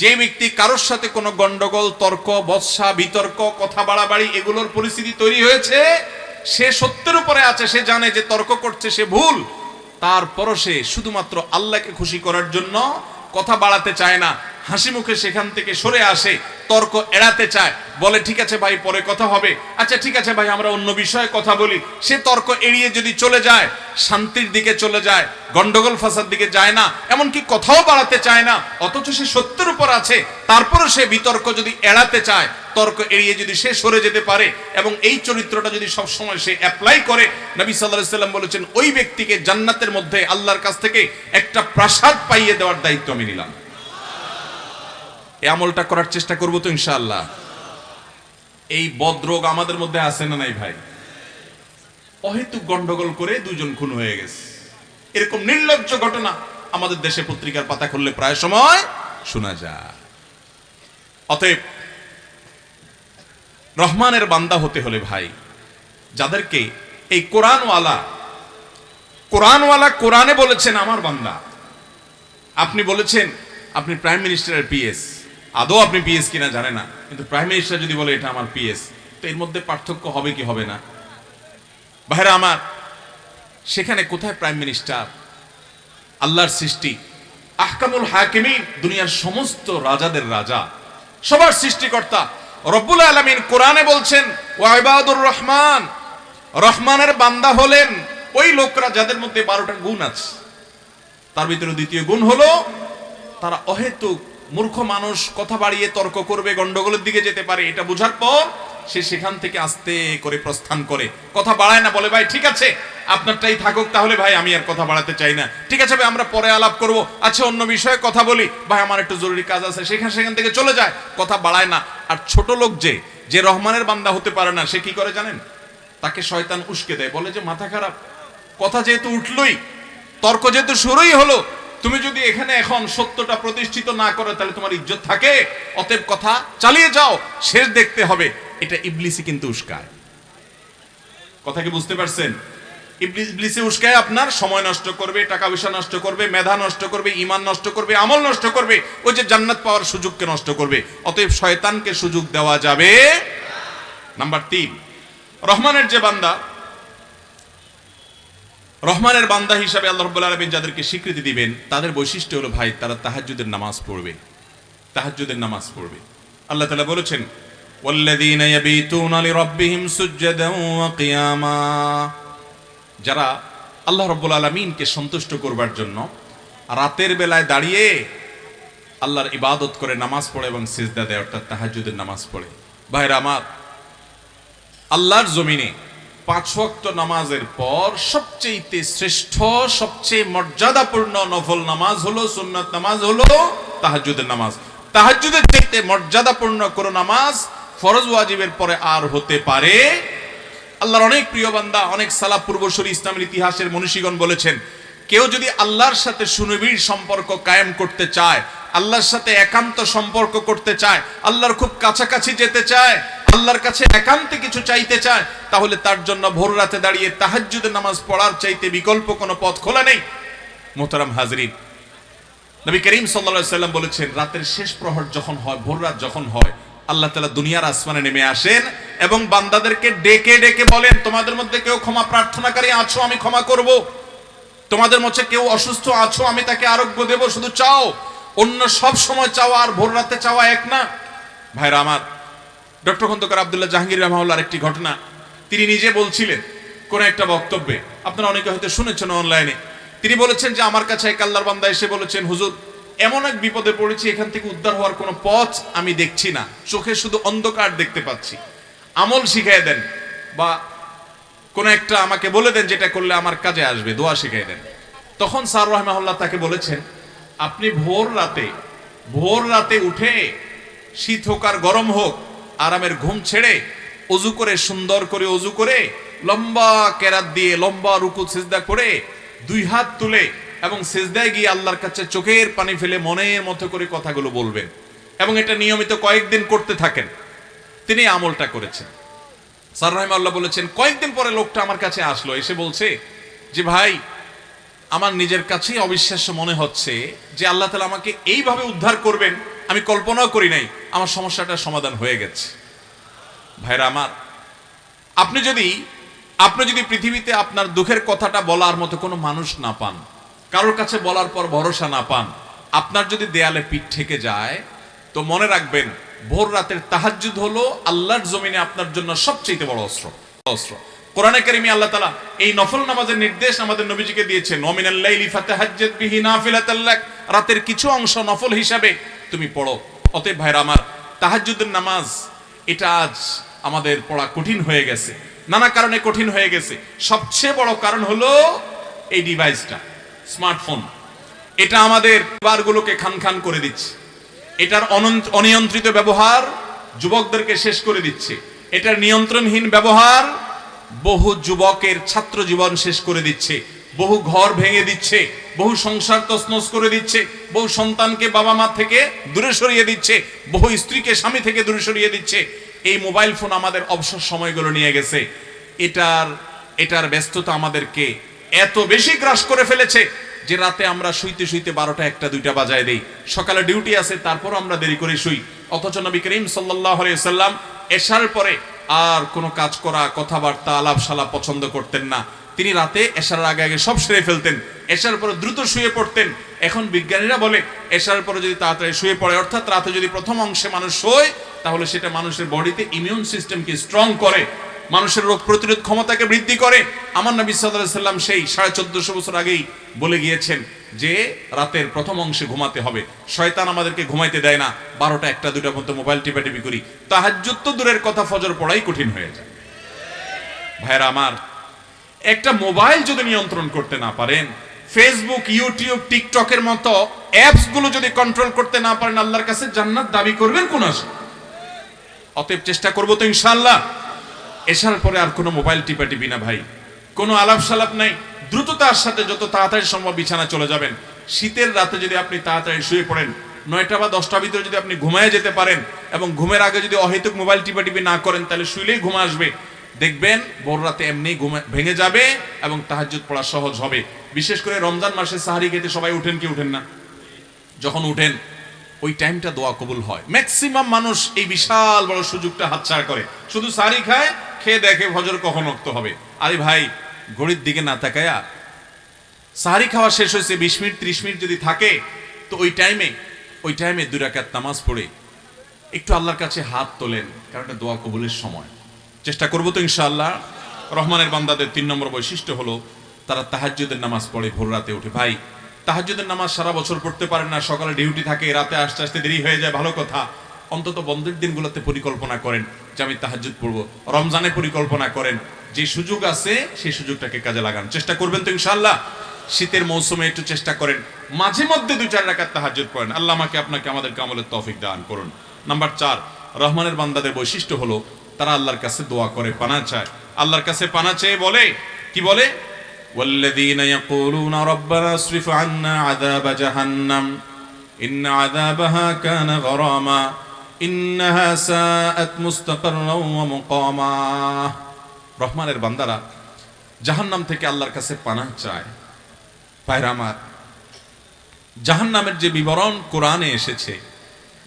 যে ব্যক্তি কারোর সাথে কোনো গন্ডগোল, তর্ক, বৎসা, বিতর্ক, কথা বাড়াবাড়ি এগুলোর পরিস্থিতি তৈরি হয়েছে, সে সত্যের উপরে আছে, সে জানে যে তর্ক করছে সে ভুল, তারপরও সে শুধুমাত্র আল্লাহকে খুশি করার জন্য কথা বাড়াতে চায় না, হাসি মুখে সেখান থেকে সরে আসে, তর্ক এড়াতে চায়, বলে ঠিক আছে ভাই পরে কথা হবে, আচ্ছা ঠিক আছে ভাই আমরা অন্য বিষয়ে কথা বলি। সে তর্ক এড়িয়ে যদি চলে যায়, শান্তির দিকে চলে যায়, গন্ডগোল ফাসাদ দিকে যায় না, এমনকি কথাও বাড়াতে চায় না, অথচ সে সত্যের উপর আছে, তারপরে সে বিতর্ক যদি এড়াতে চায়, তর্ক এড়িয়ে যদি সে সরে যেতে পারে এবং এই চরিত্রটা যদি সব সময় সে অ্যাপ্লাই করে, নবী সাল্লাল্লাহু আলাইহি ওয়াসাল্লাম বলেছেন ওই ব্যক্তিকে জান্নাতের মধ্যে আল্লাহর কাছ থেকে একটা প্রাসাদ পাইয়ে দেওয়ার দায়িত্ব আমি নিলাম। এই আমলটা করার চেষ্টা করব তো ইনশাআল্লাহ। এই বদরোগ আমাদের মধ্যে আছে না নাই ভাই? অহেতুক গন্ডগোল করে দুজন খুন হয়ে গেছে, এরকম নির্লজ্জ ঘটনা আমাদের দেশে পত্রিকার পাতা খুললে প্রায় সময় শোনা যায়। অতএব রহমানের বান্দা হতে হলে ভাই, যাদেরকে এই কোরআনওয়ালা কোরআনে বলেছেন আমার বান্দা, আপনি বলেছেন আপনি প্রাইম মিনিস্টারের পিএস, আদৌ আপনি পিএস কিনা জানে না, কিন্তু প্রাইম মিনিস্টার যদি বলে এটা আমার পিএস, তো এর মধ্যে পার্থক্য হবে কি হবে না? ভাইরা আমার, সেখানে কোথায় প্রাইম মিনিস্টার? আল্লাহর সৃষ্টি, আহকামুল হাকিমিন, দুনিয়ার সমস্ত রাজাদের রাজা, সবার সৃষ্টিকর্তা রব্বুল আলামিন কোরআনে বলছেন ওয়া ইবাদুর রহমান, রহমানের বান্দা হলেন ওই লোকরা যাদের মধ্যে 12টা গুণ আছে। তার ভিতরে দ্বিতীয় গুণ হলো তারা অহেতুক মূর্খ মানুষ, কথা বাড়িয়ে তর্ক করবে, গন্ডগোলের দিকে যেতে পারে, এটা বোঝার পর সে সেখান থেকে আস্তে করে প্রস্থান করে, কথা বাড়ায় না, বলে ভাই ঠিক আছে আপনারটাই থাকুক, তাহলে ভাই আমি আর কথা বাড়াতে চাই না, ঠিক আছে ভাই আমরা পরে আলাপ করব, আচ্ছা অন্য বিষয়ে কথা বলি, ভাই আমার একটু জরুরি কাজ আছে, সেখান থেকে চলে যায়, কথা বাড়ায় না। আর ছোট লোক যে রহমানের বান্দা হতে পারে না, সে কি করে জানেন? তাকে শয়তান উস্কে দেয়, বলে যে মাথা খারাপ, কথা যেহেতু উঠলই, তর্ক যেহেতু শুরুই হলো, তুমি যদি এখানে এখন সত্যটা প্রতিষ্ঠিত না করো তাহলে তোমার ইজ্জত থাকে, অতএব কথা চালিয়ে যাও, শেষ দেখতে হবে। এটা ইবলিসই কিন্তু উস্কায়। কথা কি বুঝতে পারছেন? ইবলিসে উস্কায় আপনার সময় নষ্ট করবে, টাকা পয়সা নষ্ট করবে, মেধা নষ্ট করবে, ঈমান নষ্ট করবে, আমল নষ্ট করবে, ওই যে জান্নাত পাওয়ার সুযোগকে নষ্ট করবে। অতএব শয়তানকে সুযোগ দেওয়া যাবে। নাম্বার 3, রহমানের যে বান্দা, রহমানের বান্দা হিসাবে আল্লাহ রাব্বুল আলামিন যাদেরকে স্বীকৃতি দিবেন, তাদের বৈশিষ্ট্য হলো ভাই তারা তাহাজ্জুদের নামাজ পড়বে, তাহাজ্জুদের নামাজ পড়বে। আল্লাহ তাআলা বলেছেন ওয়াল্লাযীনা ইয়াবিতুনা লিরাব্বিহিম সুজদান ওয়া কিয়ামা, যারা আল্লাহ রাব্বুল আলামিনকে সন্তুষ্ট করবার জন্য রাতের বেলায় দাঁড়িয়ে আল্লাহর ইবাদত করে, নামাজ পড়ে এবং সিজদা দেয়, অর্থাৎ তাহাজ্জুদের নামাজ পড়ে। ভাইরা আমার, আল্লাহর জমিনে 5 ওয়াক্ত নামাজের পর সবচেয়ে শ্রেষ্ঠ, সবচেয়ে মর্যাদাপূর্ণ নফল নামাজ হলো, সুন্নাত নামাজ হলো তাহাজ্জুদের নামাজ। তাহাজ্জুদের চাইতে মর্যাদাপূর্ণ কোন নামাজ ফরজ ওয়াজিবের পরে আর হতে পারে? আল্লাহর অনেক প্রিয় বান্দা, অনেক সালাফ পূর্বসূরি ইসলামের ইতিহাসের মনীষীগণ বলেছেন, কেউ যদি আল্লাহর সাথে সুনিবিড় সম্পর্ক কায়েম করতে চায়, আল্লাহর সাথে একান্ত সম্পর্ক করতে চায়, আল্লাহর খুব কাছাকাছি যেতে চায়, আল্লাহর কাছে একান্তে কিছু চাইতে চায়, তাহলে তার জন্য ভোর রাতে দাঁড়িয়ে তাহাজ্জুদের নামাজ পড়ার চাইতে বিকল্প কোনো পথ খোলা নেই। মোহতারাম হাজরিন, নবী করিম সাল্লাল্লাহু আলাইহি সাল্লাম বলেছেন, রাতের শেষ প্রহর যখন হয়, ভোর রাত যখন হয়, আল্লাহ তাআলা দুনিয়ার আসমানে নেমে আসেন এবং বান্দাদেরকে ডেকে ডেকে বলেন, তোমাদের মধ্যে কেউ ক্ষমা প্রার্থনাকারী আছো, আমি ক্ষমা করব। তোমাদের মধ্যে কেউ অসুস্থ আছো, আমি তাকে আরোগ্য দেব, শুধু চাও। অন্য সব সময় চাওয়া আর ভোর রাতে চাওয়া এক না। ভাইরা আমার, ডক্টর খন্দকার আব্দুল্লাহ জাহাঙ্গীর রহমাহুল্লাহর একটি ঘটনা তিনি নিজে বলছিলেন কোন একটা বক্তব্যে, আপনারা অনেকে হয়তো শুনেছেন অনলাইনে। তিনি বলেছেন যে আমার কাছে এক আল্লাহর বান্দা এসে বলেছেন, হুজুর এমন এক বিপদে পড়েছি, এখান থেকে উদ্ধার হওয়ার কোনো পথ আমি দেখছি না, চোখে শুধু অন্ধকার দেখতে পাচ্ছি, আমল শিখিয়ে দেন বা কোন একটা আমাকে বলে দেন যেটা করলে আমার কাজে আসবে, দোয়া শিখিয়ে দেন। তখন স্যার রহমাহুল্লাহ তাকে বলেছেন, আপনি ভোর রাতে উঠে শীত হোক আর গরম হোক আরামের ঘুম ছেড়ে অজু করে, সুন্দর করে অজু করে, লম্বা কেরাত দিয়ে লম্বা রুকু সিজদা করে 2 হাত তুলে এবং সিজদায় গিয়ে আল্লাহর কাছে চোখের পানি ফেলে মনের মতো করে কথাগুলো বলবেন এবং এটা নিয়মিত কয়েকদিন করতে থাকেন। তিনি আমলটা করেছেন। স্যার রহমাহুল্লাহ বলেছেন, কয়েকদিন পরে লোকটা আমার কাছে আসলো, এসে বলছে যে ভাই, আমার নিজের কাছেই অবিশ্বাস্য মনে হচ্ছে যে আল্লাহ তাআলা আমাকে এইভাবে উদ্ধার করবেন, আমি কল্পনাও করি নাই, আমার সমস্যাটার সমাধান হয়ে গেছে। ভাইরা আমার, আপনি যদি পৃথিবীতে আপনার দুঃখের কথাটা বলার মতো কোনো মানুষ না পান, কারোর কাছে বলার পর ভরসা না পান, আপনার যদি দেয়ালে পিঠ ঠেকে যায়, তো মনে রাখবেন ভোর রাতের তাহাজ্জুদ হলো আল্লাহর জমিনে আপনার জন্য সবচেয়ে বড় অস্ত্র। কোরআনে কারিমে আল্লাহ তাআলা এই নফল নামাজের নির্দেশ আমাদের নবীজিকে দিয়েছেন, ওয়ামিনাল লাইলি ফাতাহাজ্জাদ বিহি নাফিলাতাল লাক, রাতের কিছু অংশ নফল হিসাবে তুমি পড়ো। অতএব ভাইরা আমার, তাহাজ্জুদের নামাজ এটা আজ আমাদের পড়া কঠিন হয়ে গেছে, নানা কারণে কঠিন হয়ে গেছে। সবচেয়ে বড় কারণ হলো এই ডিভাইসটা, স্মার্টফোন। এটা আমাদের বারগুলোকে খান করে দিচ্ছে। এটার অনিয়ন্ত্রিত ব্যবহার যুবকদেরকে শেষ করে দিচ্ছে। এটার নিয়ন্ত্রণহীন ব্যবহার বহু যুবকের ছাত্র জীবন শেষ করে দিচ্ছে, বহু ঘর ভেঙে দিচ্ছে, বহু সংসার তছনছ করে দিচ্ছে, বহু সন্তানকে বাবা মা থেকে দূরে সরিয়ে দিচ্ছে, বহু স্ত্রীকে স্বামী থেকে দূরে সরিয়ে দিচ্ছে। এই মোবাইল ফোন আমাদের অবসর সময়গুলো নিয়ে গেছে। এটার ব্যস্ততা আমাদেরকে এত বেশি গ্রাস করে ফেলেছে যে রাতে আমরা শুইতে 12টা 1টা 2টা বাজায় দেই। সকালে ডিউটি আছে, তারপর আমরা দেরি করে শুই। অথচ নবী করিম সাল্লাল্লাহু আলাইহি সাল্লাম এশার পরে আর কোনো কাজ করা, কথাবার্তা, আলাপ সালাপ পছন্দ করতেন না। তিনি রাতে এশার আগে সব সেরে ফেলতেন, এশার পরে দ্রুত শুয়ে পড়তেন। এখন বিজ্ঞানীরা বলে এশার পরে যদি তাড়াতাড়ি শুয়ে পড়ে, অর্থাৎ রাতে যদি প্রথম অংশে মানুষ শোয়, তাহলে সেটা মানুষের বডিতে ইমিউন সিস্টেমকে স্ট্রং করে, মানুষের রোগ প্রতিরোধ ক্ষমতাকে বৃদ্ধি করে। আমার নবী সাল্লাল্লাহু আলাইহি সাল্লাম সেই 1450 বছর আগেই বলে গিয়েছেন যে রাতের প্রথম অংশে ঘুমাতে হবে। শয়তান আমাদেরকে ঘুমাইতে দেয় না, 12টা 1টা 2টা পর্যন্ত মোবাইল টিপাটিপি করি। তাহাজ্জুদ তো দূরের কথা, ফজর পড়াই কঠিন হয়ে যায়। ভাইরা আমার, একটা মোবাইল যদি নিয়ন্ত্রণ করতে না পারেন, ফেসবুক, ইউটিউব, টিকটকের মতো অ্যাপস গুলো যদি কন্ট্রোল করতে না পারেন, আল্লাহর কাছে জান্নাত দাবি করবেন কোন আশা? অতএব চেষ্টা করবো তো ইনশাআল্লাহ। এশার পরে আর কোনো মোবাইল টিপাটিপি না ভাই, কোনো আলাপ সালাপ নাই, দ্রুততার সাথে যত তাড়াতাড়ি সম্ভব বিছানা চলে যাবেন। শীতের রাতে যদি আপনি তাড়াতাড়ি শুয়ে পড়েন, 9টা বা 10টার ভিতরে যদি আপনি ঘুমায় যেতে পারেন এবং ঘুমের আগে যদি অহেতুক মোবাইল টিপাটিপি না করেন, তাহলে শুইলেই ঘুম আসবে। দেখবেন ভোর রাতে এমনি ঘুম ভেঙে যাবে এবং তাহাজ্জুদ পড়া সহজ হবে। বিশেষ করে রমজান মাসে সাহারি খেতে সবাই উঠেন কি উঠেন না? যখন উঠেন ওই টাইমটা দোয়া কবুল হয়। ম্যাক্সিমাম মানুষ এই বিশাল বড় সুযোগটা হাতছাড়া করে, শুধু সাহারি খায়, খেয়ে দেখে ফজর কখন ওয়াক্ত হবে। আরে ভাই, ঘড়ির দিকে না তাকায়া সাহারি খাওয়া শেষ হয়েছে 20 মিনিট 30 মিনিট যদি থাকে, তো ওই টাইমে 2 রাকাত নামাজ পড়ে একটু আল্লাহর কাছে হাত তোলেন, কারণ এটা দোয়া কবুলের সময়। চেষ্টা করবো তো ইনশাআল্লাহ। রহমানের বান্দাদের 3 নম্বর বৈশিষ্ট্য হলো তারা তাহাজ্জুদের নামাজ পড়ে ভোর রাতে উঠে। ভাই, তাহাজ্জুদের নামাজ সারা বছর পড়তে পারেন না, সকালে ডিউটি থাকে, রাতে আসতে আসতে দেরি হয়ে যায়, ভালো কথা। অন্তত বন্ধের দিনগুলোতে পরিকল্পনা করেন যে আমি তাহাজ্জুদ পড়বো। রমজানে পরিকল্পনা করেন, যে সুযোগ আছে সেই সুযোগটাকে কাজে লাগান। চেষ্টা করবেন তো ইনশাআল্লাহ। শীতের মৌসুমে একটু চেষ্টা করেন, মাঝে মধ্যে 2-4 রাকাত তাহাজ্জুদ পড়েন। আল্লাহ আমাকে আপনাকে আমাদেরকে আমলের তৌফিক দান করুন। নাম্বার 4, রহমানের বান্দাদের বৈশিষ্ট্য হলো তারা আল্লাহর কাছে দোয়া করে, পানা চায়। আল্লাহর কাছে পানা চেয়ে বলে, কি বলে? ওয়াল্লাযীনা ইয়াকুলুনা রাব্বানা আসরিফ আন্না আযাব জাহান্নাম ইন্না আযাবাহা কানা গরামা ইন্নাহা সাআত মুস্তাকাররান ওয়া মুকামা। রহমানের বান্দারা জাহান্নাম থেকে আল্লাহর কাছে পানাহ চায়। ভাইরা আমার, জাহান্নামের যে বিবরণ কোরআনে এসেছে,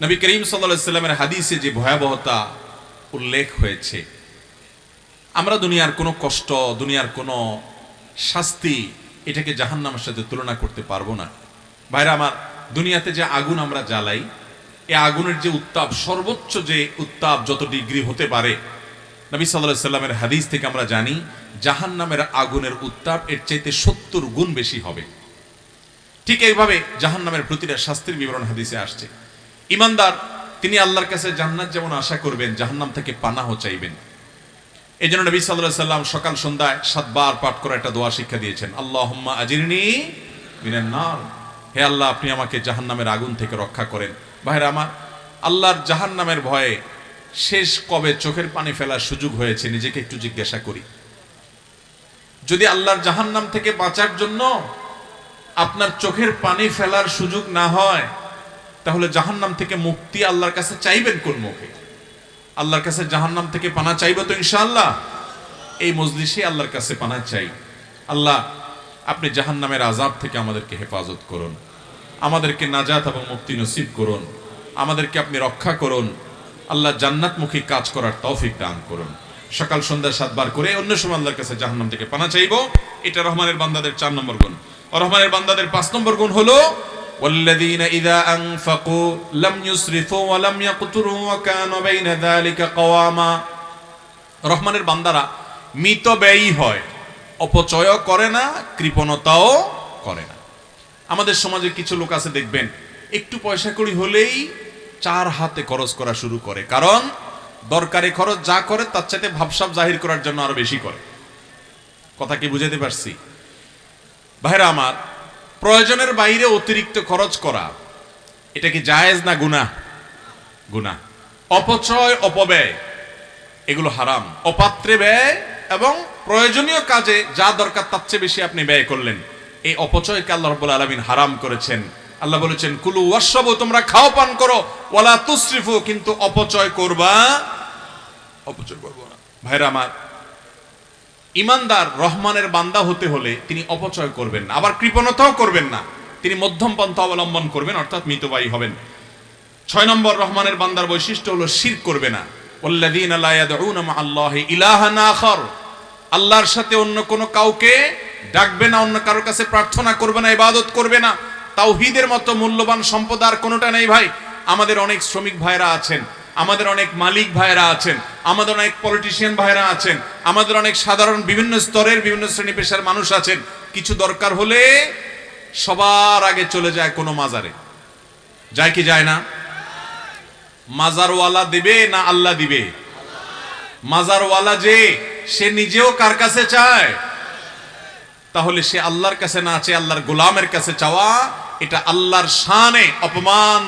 নবী করিম সাল্লাল্লাহু আলাইহি সাল্লামের হাদিসে যে ভয়াবহতা উল্লেখ হয়েছে, আমরা দুনিয়ার কোনো কষ্ট, দুনিয়ার কোনো শাস্তি এটাকে জাহান্নামের সাথে তুলনা করতে পারবো না। ভাইরা আমার, দুনিয়াতে যে আগুন আমরা জ্বালাই, এই আগুনের যে উত্তাপ, সর্বোচ্চ যে উত্তাপ যত ডিগ্রি হতে পারে, নবী সাল্লাল্লাহু আলাইহি সাল্লামের হাদিস থেকে আমরা জানি জাহান্নামের আগুনের উত্তাপ এর চাইতে 70 গুণ বেশি হবে। ঠিক এইভাবে জাহান্নামের প্রতিটা শাস্তির বিবরণ হাদিসে আসছে। ঈমানদার তিনি আল্লাহর কাছে জান্নাত যেমন আশা করবেন, জাহান্নাম থেকে পানাহ চাইবেন। এই জন্য নবী সাল্লাল্লাহু আলাইহি সাল্লাম সকাল সন্ধ্যায় 7 বার পাঠ করে একটা দোয়া শিক্ষা দিয়েছেন, আল্লাহুম্মা আজিরনি মিনান নার, হে আল্লাহ আপনি আমাকে জাহান্নামের আগুন থেকে রক্ষা করেন। ভাইরা আমার, আল্লাহর জাহান্নামের ভয়ে শেষ কবে চোখের পানি ফেলার সুযোগ হয়েছে নিজেকে একটু জিজ্ঞাসা করি। যদি আল্লাহর জাহান্নাম থেকে বাঁচার জন্য আপনার চোখের পানি ফেলার সুযোগ না হয়, তাহলে জাহান্নাম থেকে মুক্তি আল্লাহর কাছে চাইবেন কোন মুখে? আল্লাহর কাছে জাহান্নাম থেকে পানা চাইবো তো ইনশাআল্লাহ। এই মজলিসে আল্লাহর কাছে পানা চাই। আল্লাহ আপনি জাহান্নামের আযাব থেকে আমাদেরকে হেফাজত করুন, আমাদেরকে নাজাত এবং মুক্তি নসিব করুন, আমাদেরকে আপনি রক্ষা করুন। আল্লাহ জান্নাতমুখী কাজ করার তৌফিক দান করুন। সকাল সন্ধ্যা 7 বার করে অন্য সময় আল্লাহর কাছে জাহান্নাম থেকে পানা চাইবো। এটা রহমানের বান্দাদের 4 নম্বর গুণ। রহমানের বান্দাদের 5 নম্বর গুণ হলো ওয়াল্লাযীনা ইযা আনফাকু লাম ইউসরিফু ওয়া লাম ইয়াকতুরু ওয়া কানু বাইনা যালিকা কওয়ামা। রহমানের বান্দারা মিতব্যয়ী হয়, অপচয় করে না, কৃপণতাও করে না। আমাদের সমাজে কিছু লোক আছে দেখবেন, একটু পয়সা কড়ি হলেই 4 হাতে খরচ করা শুরু করে, কারণ দরকারি খরচ যা করে তার চাইতে ভাবসাব জাহির করার জন্য আরো বেশি করে। কথা কি বুঝাতে পারছি? ভাইরা আমার, প্রয়োজনের বাইরে অতিরিক্ত খরচ করা এটা কি জায়েজ না গুনাহ? গুনাহ। অপচয়, অপব্যয় এগুলো হারাম। অপাত্রে ব্যয় এবং প্রয়োজনীয় কাজে যা দরকার তার চেয়ে বেশি আপনি ব্যয় করলেন, এই অপচয়কে আল্লাহ রাব্বুল আলামিন হারাম করেছেন। আল্লাহ বলেছেন কুলু ওয়াশরাবু, তোমরা খাও পান করো, ওয়ালা তুসরিফু, কিন্তু অপচয় করবা না। ভাইরা আমার, ঈমানদার রহমানের বান্দা হতে হলে তিনি অপচয় করবেন না, আবার কৃপণতাও করবেন না। তিনি মধ্যম পন্থা অবলম্বন করবেন, অর্থাৎ মিতব্যয়ী হবেন। 6 নম্বর রহমানের বান্দার বৈশিষ্ট্য হলো শিরক করবে না। ওয়াল্লাযীনা লা ইয়াদউনা মা'আল্লাহি ইলাহান আখার, আল্লাহর সাথে অন্য কোনো কাউকে ডাকবে না, অন্য কারোর কাছে প্রার্থনা করবে না, ইবাদত করবে না। তাওহীদের মতো মূল্যবান সম্পদ আর কোনোটা নেই ভাই। আমাদের অনেক শ্রমিক ভাইরা আছেন, আমাদের অনেক মালিক ভাইরা আছেন, আমাদের অনেক পলিটিশিয়ান ভাইরা আছেন, আমাদের অনেক সাধারণ বিভিন্ন স্তরের বিভিন্ন শ্রেণী পেশার মানুষ আছেন। কিছু দরকার হলে সবার আগে চলে যায় কোনো মাজারে। যায় কি যায় না? মাজারওয়ালা দিবে না আল্লাহ দিবে? মাজারওয়ালা যে, সে নিজেও কার কাছে চায়? তাহলে সে আল্লাহর কাছে না চেয়ে আল্লাহর গোলামের কাছে চাওয়া, এটা আল্লাহর শানে অপমান।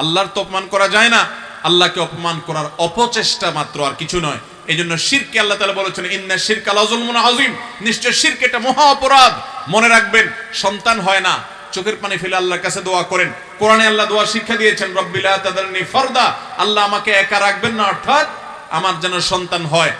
আল্লাহর তো অপমান করা যায় না, আল্লাহকে অপমান করার অপচেষ্টা মাত্র, আর কিছু নয়। এই জন্য শিরকে আল্লাহ তাআলা বলেছেন ইন্না শিরকা লাযুলমুন আযীম, নিশ্চয় শিরক এটা মহা অপরাধ। মনে রাখবেন, সন্তান হয় না, চোখের পানি ফেলে আল্লাহর কাছে দোয়া করেন। কোরআনে আল্লাহ দোয়া শিক্ষা দিয়েছেন, রব্বি লা তাদারনি ফারদা, আল্লাহ আমাকে একা রাখবেন না, অর্থাৎ আমার যেন সন্তান হয়।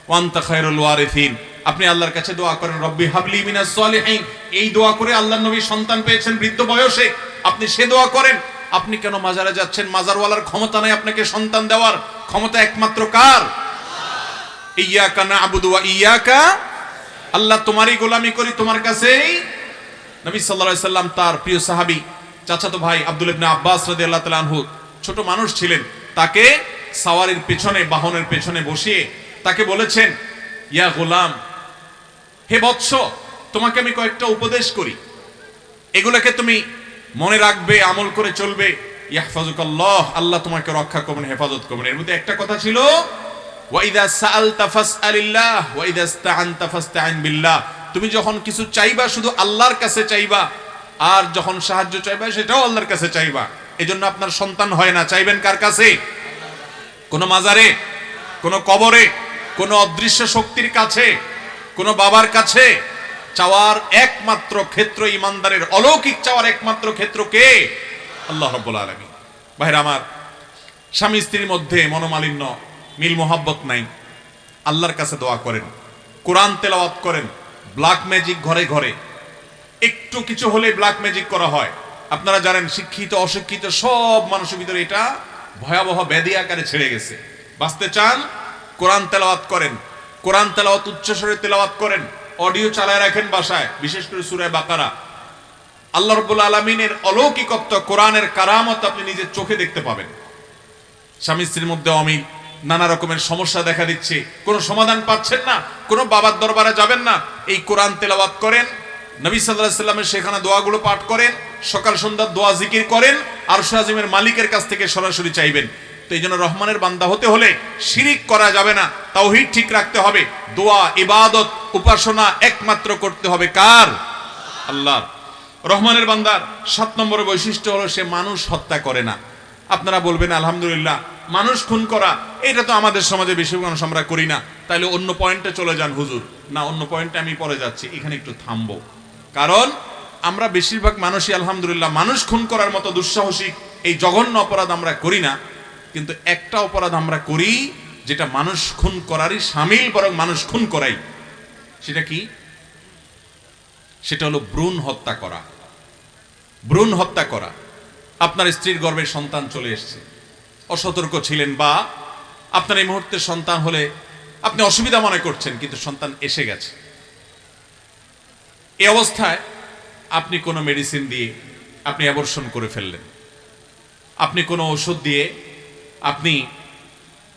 ওয়া আনতা খায়রুল ওয়ারিসিন, আপনি আল্লাহর কাছে দোয়া করেন রব্বি হাবলি মিনাস সলিহিন। এই দোয়া করে আল্লাহর নবী সন্তান পেয়েছেন বৃদ্ধ বয়সে, আপনি সে দোয়া করেন। আপনি কেন মাজারে যাচ্ছেন? মাজারওয়ালার ক্ষমতা নাই আপনাকে সন্তান দেওয়ার, ক্ষমতা একমাত্র কার? ইয়াকা না'বুদু ওয়া ইয়াকা, আল্লাহ তোমারই গোলামি করি, তোমার কাছেই। নবী সাল্লাল্লাহু আলাইহি সাল্লাম তার প্রিয় সাহাবী চাচাতো ভাই আব্দুল্লাহ ইবনে আব্বাস রাদিয়াল্লাহু তাআলা আনহু, ছোট মানুষ ছিলেন, তাকে সাওয়ারির পেছনে, বাহনের পেছনে বসিয়ে তাকে বলেছেন, ইয়া গোলাম, হে বৎস, তোমাকে আমি কয়েকটা উপদেশ করি, এগুলোকে তুমি মনে রাখবে, আমল করে চলবে। ইয়াহফাজুকাল্লাহ, আল্লাহ তোমাকে রক্ষা করবেন, হেফাজত করবেন। এর মধ্যে একটা কথা ছিল, ওয়া ইযা সাআলতা ফাসআলিল্লাহ ওয়া ইযা ইসতাআনতা ফাসতাইন বিল্লাহ, তুমি যখন কিছু চাইবা শুধু আল্লাহর কাছে চাইবা, আর যখন সাহায্য চাইবা সেটাও আল্লাহর কাছে চাইবা। এজন্য আপনার সন্তান হয় না, চাইবেন কার কাছে? কোন মাজারে, কোন কবরে, কোন অদৃশ্য শক্তির কাছে, কোন বাবার কাছে চাওয়ার একমাত্র ক্ষেত্র, ইমানদারের অলৌকিক চাওয়ার একমাত্র ক্ষেত্র কে? আল্লাহ রাব্বুল আলামিন। ভাইরা আমার, স্বামী স্ত্রীর মধ্যে মনোমালিন্য, মিল মোহাব্বত নাই, আল্লাহর কাছে দোয়া করেন, কোরআন তেলাওয়াত করেন। ব্ল্যাক ম্যাজিক ঘরে ঘরে, একটু কিছু হলে ব্ল্যাক ম্যাজিক করা হয়। আপনারা জানেন, শিক্ষিত অশিক্ষিত সব মানুষের ভিতরে এটা ভয়াবহ ব্যাধি আকারে ছেড়ে গেছে। বাঁচতে চান, কোরআন তেলাওয়াত করেন, কোরআন তেলাওয়াত উচ্চস্বরে তেলাওয়াত করেন, অডিও চালায় রাখেন বাসায়, বিশেষ করে সূরা বাকারা। আল্লাহ রাব্বুল আলামিনের অলৌকিকত্ব, কোরআনের কারামত আপনি নিজের চোখে দেখতে পাবেন। স্বামী স্ত্রীর মধ্যে অমিল, নানা রকমের সমস্যা দেখা দিচ্ছে, কোনো সমাধান পাচ্ছেন না, কোনো বাবার দরবারে যাবেন না, এই কোরআন তেলাওয়াত করেন, নবী সাল্লাল্লাহু আলাইহি ওয়াসাল্লামের সেখানে দোয়াগুলো পাঠ করেন, সকাল সন্ধ্যা দোয়া জিকির করেন, আরশ আজিমের মালিকের কাছ থেকে সরাসরি চাইবেন। তো এই জন্য রহমানের বান্দা হতে হলে শিরিক করা যাবে না, তাওহীদ ঠিক রাখতে হবে, দোয়া ইবাদত উপাসনা একমাত্র করতে হবে কার? আল্লাহর। রহমানের বান্দার 7 নম্বর বৈশিষ্ট্য হলো সে মানুষ হত্যা করে না। আপনারা বলবেন আলহামদুলিল্লাহ, মানুষ খুন করা এটা তো আমাদের সমাজে বেশি মানুষ আমরা করি না, তাইলে অন্য পয়েন্টে চলে যান হুজুর। না, অন্য পয়েন্টে আমি পরে যাচ্ছি, এখানে একটু থামবো। কারণ আমরা বেশিরভাগ মানুষই আলহামদুলিল্লাহ মানুষ খুন করার মতো দুঃসাহসিক এই জঘন্য অপরাধ আমরা করি না, কিন্তু একটা অপরাধ আমরা করি যেটা মানুষ খুন করারই শামিল, বরং মানুষ খুন করাই। সেটা কি? সেটা হলো ভ্রূণ হত্যা করা। ভ্রূণ হত্যা করা। আপনার স্ত্রীর গর্ভে সন্তান চলে এসেছে, অসতর্ক ছিলেন, বা আপনার এই মুহূর্তে সন্তান হলে আপনি অসুবিধা মনে করছেন, কিন্তু সন্তান এসে গেছে। এই অবস্থায় আপনি কোনো মেডিসিন দিয়ে আপনি অ্যাবর্শন করে ফেললেন, আপনি কোনো ওষুধ দিয়ে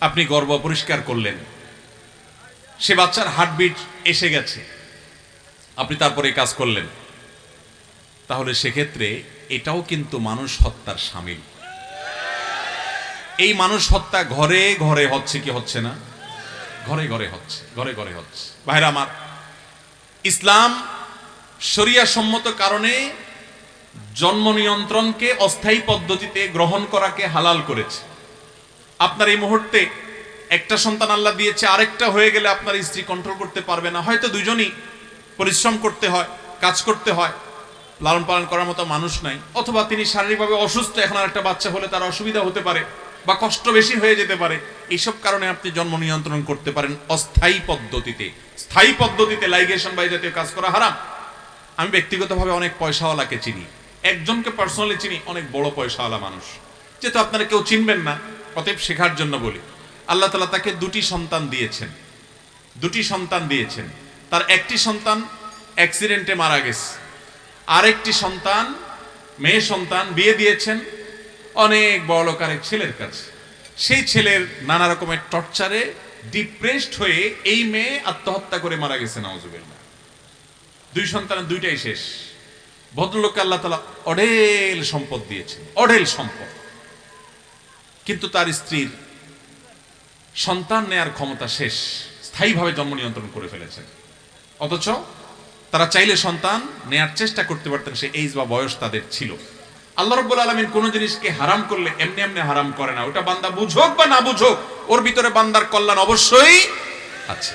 আপনি গর্ভ পরিষ্কার করলেন, সে বাচ্চার হার্টবিট এসে গেছে, আপনি তারপরে কাজ করলেন, তাহলে সেক্ষেত্রে এটাও কিন্তু মানুষ হত্যার শামিল। এই মানুষ হত্যা ঘরে ঘরে হচ্ছে কি হচ্ছে না? ঘরে ঘরে হচ্ছে, ঘরে ঘরে হচ্ছে। ভাইরা আমার, ইসলাম শরিয়া সম্মত কারণে জন্ম নিয়ন্ত্রণকে অস্থায়ী পদ্ধতিতে গ্রহণ করাকে হালাল করেছে। আপনার এই মুহূর্তে একটা সন্তান আল্লাহ দিয়েছে, আরেকটা হয়ে গেলে আপনার স্ত্রী কন্ট্রোল করতে পারবে না, হয়তো দুজনই পরিশ্রম করতে হয়, কাজ করতে হয়, লালন পালন করার মতো মানুষ নাই, অথবা তিনি শারীরিকভাবে অসুস্থ, এখন আরেকটা বাচ্চা হলে তার অসুবিধা হতে পারে বা কষ্ট বেশি হয়ে যেতে পারে। এইসব কারণে আপনি জন্ম নিয়ন্ত্রণ করতে পারেন অস্থায়ী পদ্ধতিতে। স্থায়ী পদ্ধতিতে লাইগেশন বা এই জাতীয় কাজ করা হারাম। আমি ব্যক্তিগতভাবে অনেক পয়সাওয়ালাকে চিনি, একজনকে পার্সোনালি চিনি, অনেক বড় পয়সাওয়ালা মানুষ, যেহেতু আপনারা কেউ চিনবেন না, অতএব শেখার জন্য বলি। আল্লাহ তাআলা তাকে দুটি সন্তান দিয়েছেন। তার একটি সন্তান অ্যাক্সিডেন্টে মারা গেছে, আরেকটি সন্তান মেয়ে সন্তান বিয়ে দিয়েছেন অনেক বড় লোক আরেক ছেলের কাছে। সেই ছেলের নানা রকমের টর্চারে ডিপ্রেসড হয়ে এই মেয়ে আত্মহত্যা করে মারা গেছে, নাউজুবিল্লাহ। দুই সন্তানের দুইটাই শেষ। ভদ্রলোককে আল্লাহ তাআলা অঢেল সম্পদ দিয়েছেন, অঢেল সম্পদ, কিন্তু তার স্ত্রীর সন্তান নেয়ার ক্ষমতা শেষ, স্থায়ীভাবে জন্ম নিয়ন্ত্রণ করে ফেলেছেন। অথচ তারা চাইলে সন্তান নেয়ার চেষ্টা করতে পারতেন, সে এইজ বা বয়স তাদের ছিল। আল্লাহ রাব্বুল আলামিন কোন জিনিসকে হারাম করলে এমনি এমনি হারাম করে না, ওটা বান্দা বুঝুক বা না বুঝুক, ওর ভিতরে বান্দার কল্যাণ অবশ্যই আছে।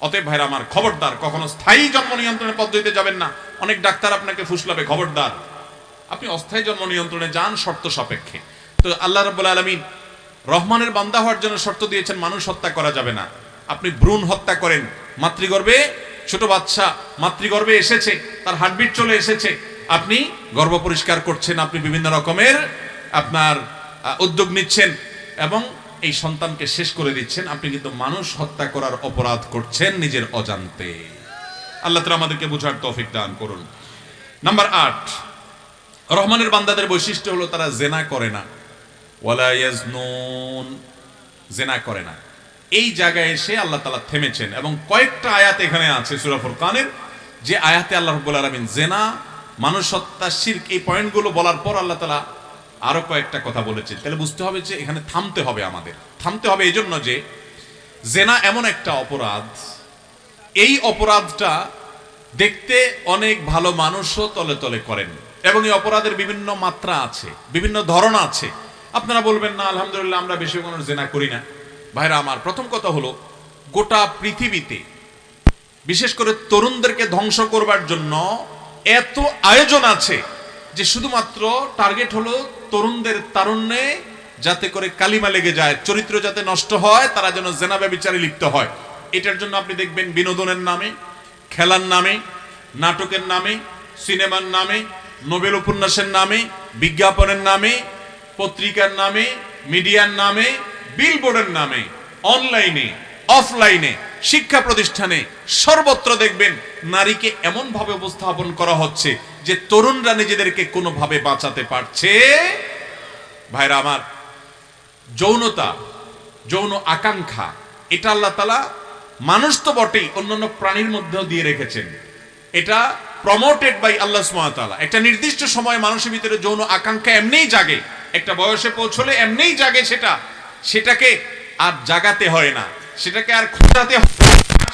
অতএব ভাইরা আমার, খবরদার কখনো স্থায়ী জন্ম নিয়ন্ত্রণের পদ্ধতিতে যাবেন না। অনেক ডাক্তার আপনাকে ফুসলাবে, খবরদার, আপনি অস্থায়ী জন্ম নিয়ন্ত্রণে যান শর্ত সাপেক্ষে। তো আল্লাহ রাব্বুল আলামিন রহমানের বান্দা হওয়ার জন্য শর্ত দিয়েছেন, মানুষ হত্যা করা যাবে না। আপনি ভ্রূণ হত্যা করেন, মাতৃগর্ভে ছোট বাচ্চা মাতৃগর্ভে এসেছে, তার হার্টবিট চলে এসেছে, আপনি গর্ভ পরিষ্কার করছেন, আপনি বিভিন্ন রকমের আপনার উদ্যোগ নিচ্ছেন এবং এই সন্তানকে শেষ করে দিচ্ছেন, আপনি কিন্তু মানুষ হত্যা করার অপরাধ করছেন নিজের অজান্তে। আল্লাহ তাআলা আমাদেরকে বুঝার তৌফিক দান করুন। নাম্বার 8, রহমানের বান্দাদের বৈশিষ্ট্য হলো তারা জেনা করে না। ওয়ালা ইয়াজনুন, জেনা করে না। এই জায়গায় এসে আল্লাহ তাআলা থেমেছেন এবং কয়েকটা আয়াত এখানে আছে সূরা ফুরকানের, যে আয়াতে আল্লাহ রাব্বুল আলামিন জেনা, মানুষ হত্যা, শিরক, এই পয়েন্টগুলো বলার পর আল্লাহ তাআলা আরো কয়েকটা কথা বলেছেন। তাহলে বুঝতে হবে যে এখানে থামতে হবে, আমাদের থামতে হবে এই জন্য যে জেনা এমন একটা অপরাধ, এই অপরাধটা দেখতে অনেক ভালো মানুষও তলে তলে করেন এবং এই অপরাধের বিভিন্ন মাত্রা আছে, বিভিন্ন ধরন আছে। আপনারা বলবেন না আলহামদুলিল্লাহ আমরা বেশি মানুষ জেনা করি না। ভাইরা আমার, প্রথম কথা হলো গোটা পৃথিবীতে বিশেষ করে তরুণদেরকে ধ্বংস করবার জন্য এত আয়োজন আছে যে শুধুমাত্র টার্গেট হলো তরুণদের তারুণ্যে যাতে করে কালিমা লেগে যায়, চরিত্র যাতে নষ্ট হয়, তারা যেন জেনা ব্যভিচারে লিপ্ত হয়। এটার জন্য আপনি দেখবেন বিনোদনের নামে, খেলার নামে, নাটকের নামে, সিনেমার নামে, নোবেল উপন্যাসের নামে, বিজ্ঞাপনের নামে, পত্রিকার নামে, মিডিয়ার নামে, বিলবোর্ডের নামে, অনলাইনে অফলাইনে, শিক্ষা প্রতিষ্ঠানে, সর্বত্র দেখবেন নারীকে এমন ভাবে উপস্থাপন করা হচ্ছে যে তরুণরা নিজেদেরকে কোনোভাবে বাঁচাতে পারছে। ভাইরা আমার, যৌনতা, যৌন আকাঙ্ক্ষা, এটা আল্লাহ তাআলা মানুষ তো বটেই, অন্যান্য প্রাণীর মধ্যেও দিয়ে রেখেছেন। এটা প্রমোটেড বাই আল্লাহ সুবহানাহু ওয়া তাআলা। একটা নির্দিষ্ট সময় মানুষের ভিতরে যৌন আকাঙ্ক্ষা এমনিই জাগে, একটা বয়সে পৌঁছলে এমনিই জাগে। সেটাকে আর জাগাতে হয় না, সেটাকে আর খোঁজাতে হয় না,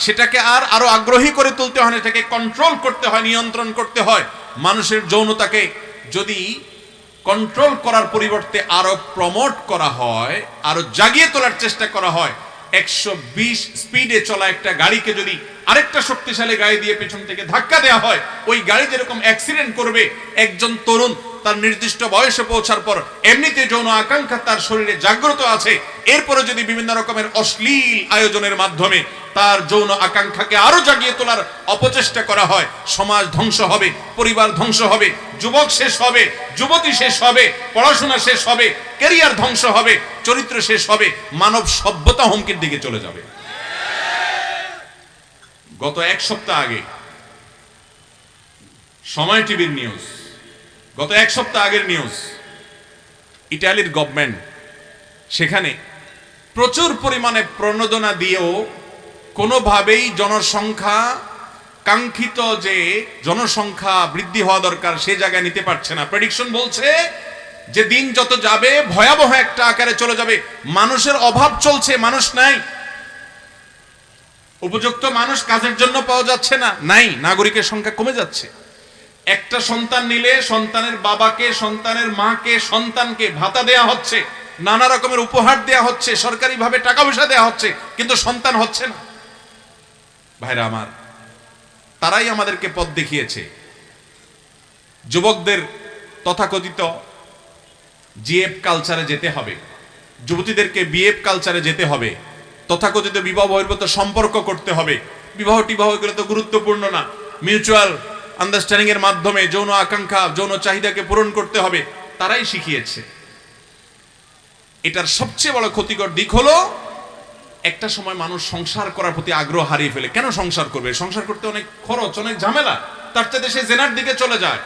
সেটাকে আর আরো আগ্রহী করে তুলতে হয় না, এটাকে কন্ট্রোল করতে হয়, নিয়ন্ত্রণ করতে হয়। মানুষের যৌনতাকে যদি কন্ট্রোল করার পরিবর্তে আরো প্রমোট করা হয়, আরো জাগিয়ে তোলার চেষ্টা করা হয়, 120 স্পিডে চলা একটা গাড়িকে যদি আরেকটা শক্তিশালী গাড়ি দিয়ে পেছন থেকে ধাক্কা দেওয়া হয়, ওই গাড়ি যেরকম অ্যাক্সিডেন্ট করবে, একজন তরুণ তার নির্দিষ্ট বয়সে পৌঁছার পর এমনিতে যৌন আকাঙ্ক্ষা তার শরীরে জাগ্রত আছে, এরপরে যদি বিভিন্ন রকমের অশ্লীল আয়োজনের মাধ্যমে তার যৌন আকাঙ্ক্ষাকে আরো জাগিয়ে তোলার অপচেষ্টা করা হয়, সমাজ ধ্বংস হবে, পরিবার ধ্বংস হবে, যুবক শেষ হবে, যুবতী শেষ হবে, পড়াশোনা শেষ হবে, ক্যারিয়ার ধ্বংস হবে, চরিত্র শেষ হবে, মানব সভ্যতা হুমকির দিকে চলে যাবে। গত এক সপ্তাহ আগে সময় টিভির নিউজ, গত এক সপ্তাহ আগের নিউজ, ইটালির গভর্নমেন্ট সেখানে প্রচুর পরিমাণে প্রণোদনা দিয়েও কোনোভাবেই জনসংখ্যা, কাঙ্ক্ষিত যে জনসংখ্যা বৃদ্ধি হওয়া দরকার সে জায়গায় নিতে পারছে না। প্রেডিকশন বলছে যে দিন যত যাবে ভয়াবহ একটা আকারে চলে যাবে। মানুষের অভাব চলছে, মানুষ নাই, উপযুক্ত মানুষ কাজের জন্য পাওয়া যাচ্ছে না, নাই, নাগরিকের সংখ্যা কমে যাচ্ছে। একটা সন্তান নিলে সন্তানের বাবাকে, সন্তানের মাকে, সন্তানকে ভাতা দেয়া হচ্ছে, নানা রকমের উপহার দেয়া হচ্ছে, সরকারিভাবে টাকা পয়সা দেয়া হচ্ছে, কিন্তু সন্তান হচ্ছে না। ভাইরা আমার, তারাই আমাদেরকে পথ দেখিয়েছে। যুবকদের তথাকথিত জিএফ কালচারে যেতে হবে, যুবতীদেরকে বিএফ কালচারে যেতে হবে, তথাকথিত বিবাহ বহির্ভূত সম্পর্ক করতে হবে। বিবাহ টিবাহ এগুলো তো গুরুত্বপূর্ণ না, মিউচুয়াল আন্ডারস্ট্যান্ডিং এর মাধ্যমে যৌন আকাঙ্ক্ষা, যৌন চাহিদাকে পূরণ করতে হবে, তারাই শিখিয়েছে। এটার সবচেয়ে বড় ক্ষতিকর দিক হলো একটা সময় মানুষ সংসার করার প্রতি আগ্রহ হারিয়ে ফেলে। কেন সংসার করবে? সংসার করতে অনেক খরচ, অনেক ঝামেলা, তার চাইতে সে জেনার দিকে চলে যায়।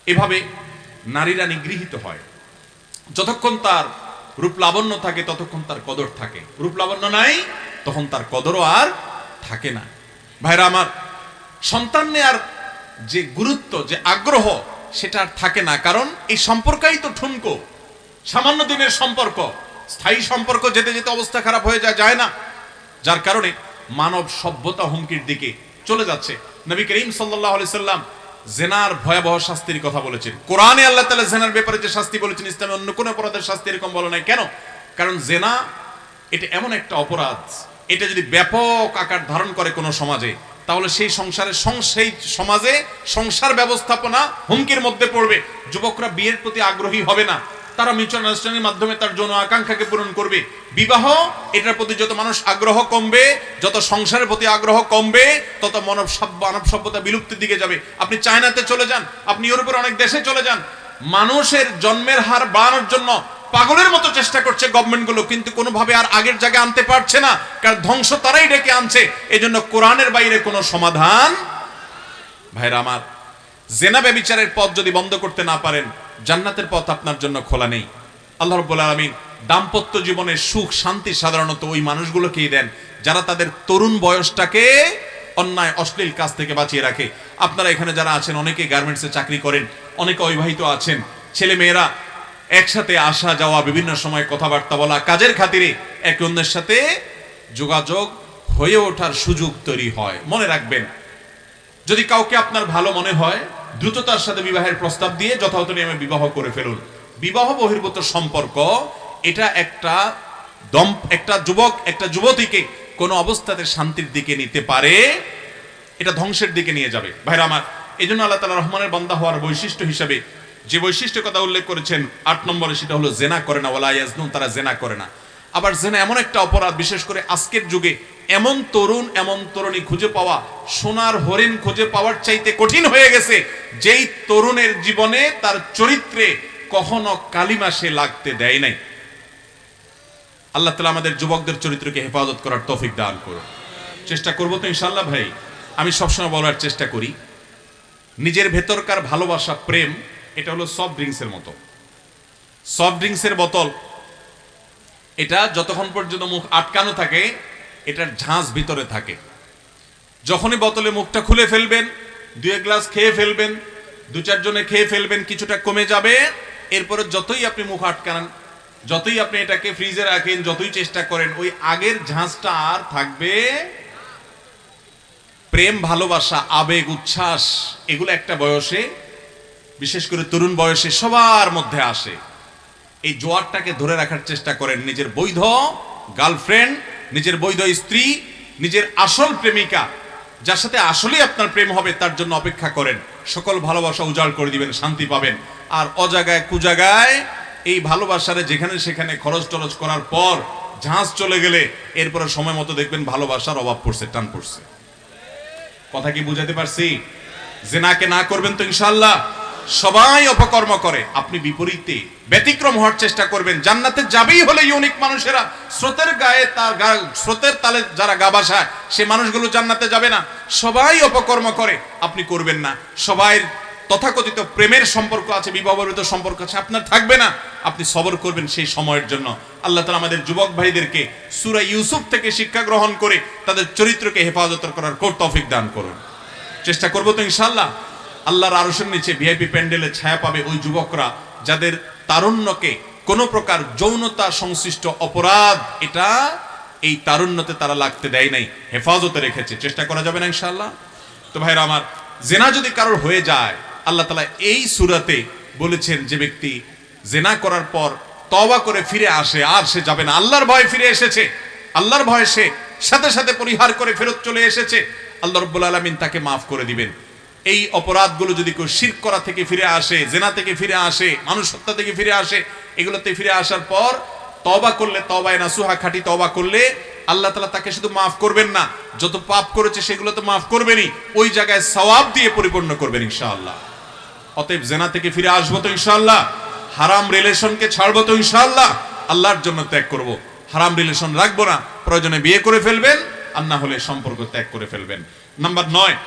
এভাবে নারীরা নিগৃহীত হয়। যতক্ষণ তার রূপ লাবণ্য থাকে ততক্ষণ তার কদর থাকে, রূপ লাবণ্য নাই তখন তার কদরও আর থাকে না। ভাইরা আমার, সন্তান নেয়ার যে গুরুত্ব, যে আগ্রহ, সেটা আর থাকে না। কারণ এই সম্পর্কই তো ঠুনকো, সামান্য দিনের সম্পর্ক, স্থায়ী সম্পর্ক যেতে যেতে অবস্থা খারাপ হয়ে যায় না, যার কারণে মানব সভ্যতা হুমকির দিকে চলে যাচ্ছে। নবী করিম সাল্লাল্লাহু আলাইহি সাল্লাম জেনার ভয়াবহ শাস্তির কথা বলেছেন। কোরআনে আল্লাহ তাআলা জেনার ব্যাপারে যে শাস্তি বলেছেন, ইসলামে অন্য কোনো অপরাধের শাস্তি এরকম বলা নাই। কেন? কারণ জেনা এটা এমন একটা অপরাধ, এটা যদি ব্যাপক আকার ধারণ করে কোনো সমাজে, তাহলে সেই সমাজে সংসার ব্যবস্থাপনা হুমকির মধ্যে পড়বে। যুবকরা বিয়ের প্রতি আগ্রহী হবে না, তারা মিউচুয়াল আন্ডারস্ট্যান্ডিং মাধ্যমে তার যৌন আকাঙ্ক্ষাকে পূরণ করবে। বিবাহ, এটার প্রতি যত মানুষ আগ্রহ কমবে, যত সংসারের প্রতি আগ্রহ কমবে, তত মানব সভ্যতা বিলুপ্তির দিকে যাবে। আপনি চায়নাতে চলে যান, আপনি ইউরোপের অনেক দেশে চলে যান, মানুষের জন্মের হার বাড়ানোর জন্য পাগলের মতো চেষ্টা করছে গভর্নমেন্টগুলো, কিন্তু কোনোভাবে আর আগের জায়গায় আনতে পারছে না, কারণ ধ্বংস তারাই ডেকে আনছে। এজন্য কোরআনের বাইরে কোনো সমাধান। ভাইরা আমার, জেনা ব্যভিচারের পথ যদি বন্ধ করতে না পারেন, জান্নাতের পথ আপনার জন্য খোলা নেই। আল্লাহ রাব্বুল আলামিন দাম্পত্য জীবনের সুখ শান্তি সাধারণত ওই মানুষগুলোকেই দেন যারা তাদের তরুণ বয়সটাকে অন্যায় অশ্লীল কাজ থেকে বাঁচিয়ে রাখে। আপনারা এখানে যারা আছেন, অনেকে গার্মেন্টসে চাকরি করেন, অনেকে অবিবাহিত আছেন, ছেলে মেয়েরা একসাথে আসা যাওয়া, বিভিন্ন সময় কথাবার্তা বলা, কাজের খাতিরে একে অন্যের সাথে যোগাযোগ হয়ে ওঠার সুযোগ তৈরি হয়। মনে রাখবেন, যদি কাউকে আপনার ভালো মনে হয়, দ্রুততার সাথে বিবাহের প্রস্তাব দিয়ে যথাযথ নিয়মে বিবাহ করে ফেলুন। বিবাহ বহির্ভূত সম্পর্ক এটা একটা যুবক একটা যুবতীকে কোনো অবস্থাতে শান্তির দিকে নিতে পারে, এটা ধ্বংসের দিকে নিয়ে যাবে। ভাইরা আমার, এই জন্য আল্লাহ তাআলা রহমানের বান্দা হওয়ার বৈশিষ্ট্য হিসাবে যে বৈশিষ্ট্যের কথা উল্লেখ করেছেন 8 নম্বরে, সেটা হলো জেনা করে না, ওয়ালা ইয়াজনুন, তারা জেনা করে না। আবার জেনা এমন একটা অপরাধ, বিশেষ করে আজকের যুগে এমন তরুণ এমন তরুণী খুঁজে পাওয়া সোনার হরিণ খুঁজে পাওয়ার চাইতে কঠিন হয়ে গেছে, যেই তরুণের জীবনে তার চরিত্রে কখনো কালিমা সে লাগতে দেয় নাই। আল্লাহ তাআলা আমাদের যুবকদের চরিত্রকে হেফাজত করার তৌফিক দান করুন। চেষ্টা করবো তো ইনশাআল্লাহ ভাই। আমি সবসময় বলার চেষ্টা করি, নিজের ভেতরকার ভালোবাসা, প্রেম, এটা হলো সফট ড্রিঙ্কসের মতো। সফট ড্রিঙ্কসের বোতল, এটা যতক্ষণ পর্যন্ত মুখ আটকানো থাকে এটার ঝাঁজ ভিতরে থাকে। যখনই বোতলে মুখটা খুলে ফেলবেন, 2 গ্লাস খেয়ে ফেলবেন, 2-4 জনে খেয়ে ফেলবেন, কিছুটা কমে যাবে। এরপরে যতই আপনি মুখ আটকান, যতই আপনি এটাকে ফ্রিজে রাখেন, যতই চেষ্টা করেন, ওই আগের ঝাঁজটা আর থাকবে। প্রেম, ভালোবাসা, আবেগ, উচ্ছ্বাস, এগুলো একটা বয়সে, বিশেষ করে তরুণ বয়সে সবার মধ্যে আসে। এই জোয়ারটাকে ধরে রাখার চেষ্টা করেন। নিজের বৈধ গার্লফ্রেন্ড, নিজের বৈধ স্ত্রী, নিজের আসল প্রেমিকা, যার সাথে আসলেই আপনার প্রেম হবে, তার জন্য অপেক্ষা করেন। সকল ভালোবাসা উজাড় করে দিবেন, শান্তি পাবেন। আর অজাগায় কুজাগায় এই ভালোবাসারে যেখানে সেখানে খরচ টরচ করার পর ঝাঁজ চলে গেলে এরপরে সময় মতো দেখবেন ভালোবাসার অভাব পড়ছে, টান পড়ছে। কথা কি বুঝাতে পারছি? জিনাকে না করবেন তো ইনশাআল্লাহ। সবাই অপকর্ম করে, আপনি বিপরীতে ব্যতিক্রম হওয়ার চেষ্টা করবেন। জান্নাতে যাবেই হলে ইউনিক মানুষেরা, স্রোতের গায়ে স্রোতের তালে যারা গা ভাসায় সে মানুষগুলো জান্নাতে যাবে না। সবাই অপকর্ম করে, আপনি করবেন না। সবাই তথাকথিত প্রেমের সম্পর্ক আছে, বিবাহিত সম্পর্ক আছে, আপনার থাকবে না। আপনি সবর করবেন সেই সময়ের জন্য। আল্লাহ তাআলা আমাদের যুবক ভাইদেরকে সূরা ইউসুফ থেকে শিক্ষা গ্রহণ করে তাদের চরিত্রকে হেফাজত করার তৌফিক দান করুন। চেষ্টা করবো তো ইনশাআল্লাহ। আল্লাহর আরশের নিচে ভিআইপি প্যান্ডেলে ছায়া পাবে ওই যুবকরা যাদের তারুণ্যকে কোনো প্রকার যৌনতা সংশ্লিষ্ট অপরাধ এটা এই তারুণ্যতে তারা লাগতে দেয় নাই, হেফাজতে রেখেছে। চেষ্টা করা যাবে না ইনশাআল্লাহ? তো ভাইরা আমার, জেনা যদি কারোর হয়ে যায়, আল্লাহ তাআলা এই সূরাতে বলেছেন যে ব্যক্তি জেনা করার পর তওবা করে ফিরে আসে, আর সে যাবে না। আল্লাহর ভয়ে ফিরে এসেছে, আল্লাহর ভয়ে সে সাথে সাথে পরিহার করে ফেরত চলে এসেছে, আল্লাহ রাব্বুল আলামিন তাকে মাফ করে দিবেন। এই অপরাধগুলো যদি কেউ শিরক করা থেকে ফিরে আসে, জেনা থেকে ফিরে আসে, মানুষ হত্যা থেকে ফিরে আসে, এগুলোতে ফিরে আসার পর তওবা করলে, তওবায়ে নাসুহা, খাঁটি তওবা করলে আল্লাহ তাআলা তাকে শুধু মাফ করবেন না, যত পাপ করেছে সেগুলো তো মাফ করবেনই, ওই জায়গায় সওয়াব দিয়ে পরিপূর্ণ করবেন ইনশাআল্লাহ। অতএব জেনা থেকে ফিরে আসবো তো ইনশাআল্লাহ, হারাম রিলেশনকে ছাড়বো তো ইনশাআল্লাহ, আল্লাহর জন্য ত্যাগ করব। হারাম রিলেশন রাখবো না, প্রয়োজনে বিয়ে করে ফেলবেন, আর না হলে সম্পর্ক ত্যাগ করে ফেলবেন। নাম্বার 9,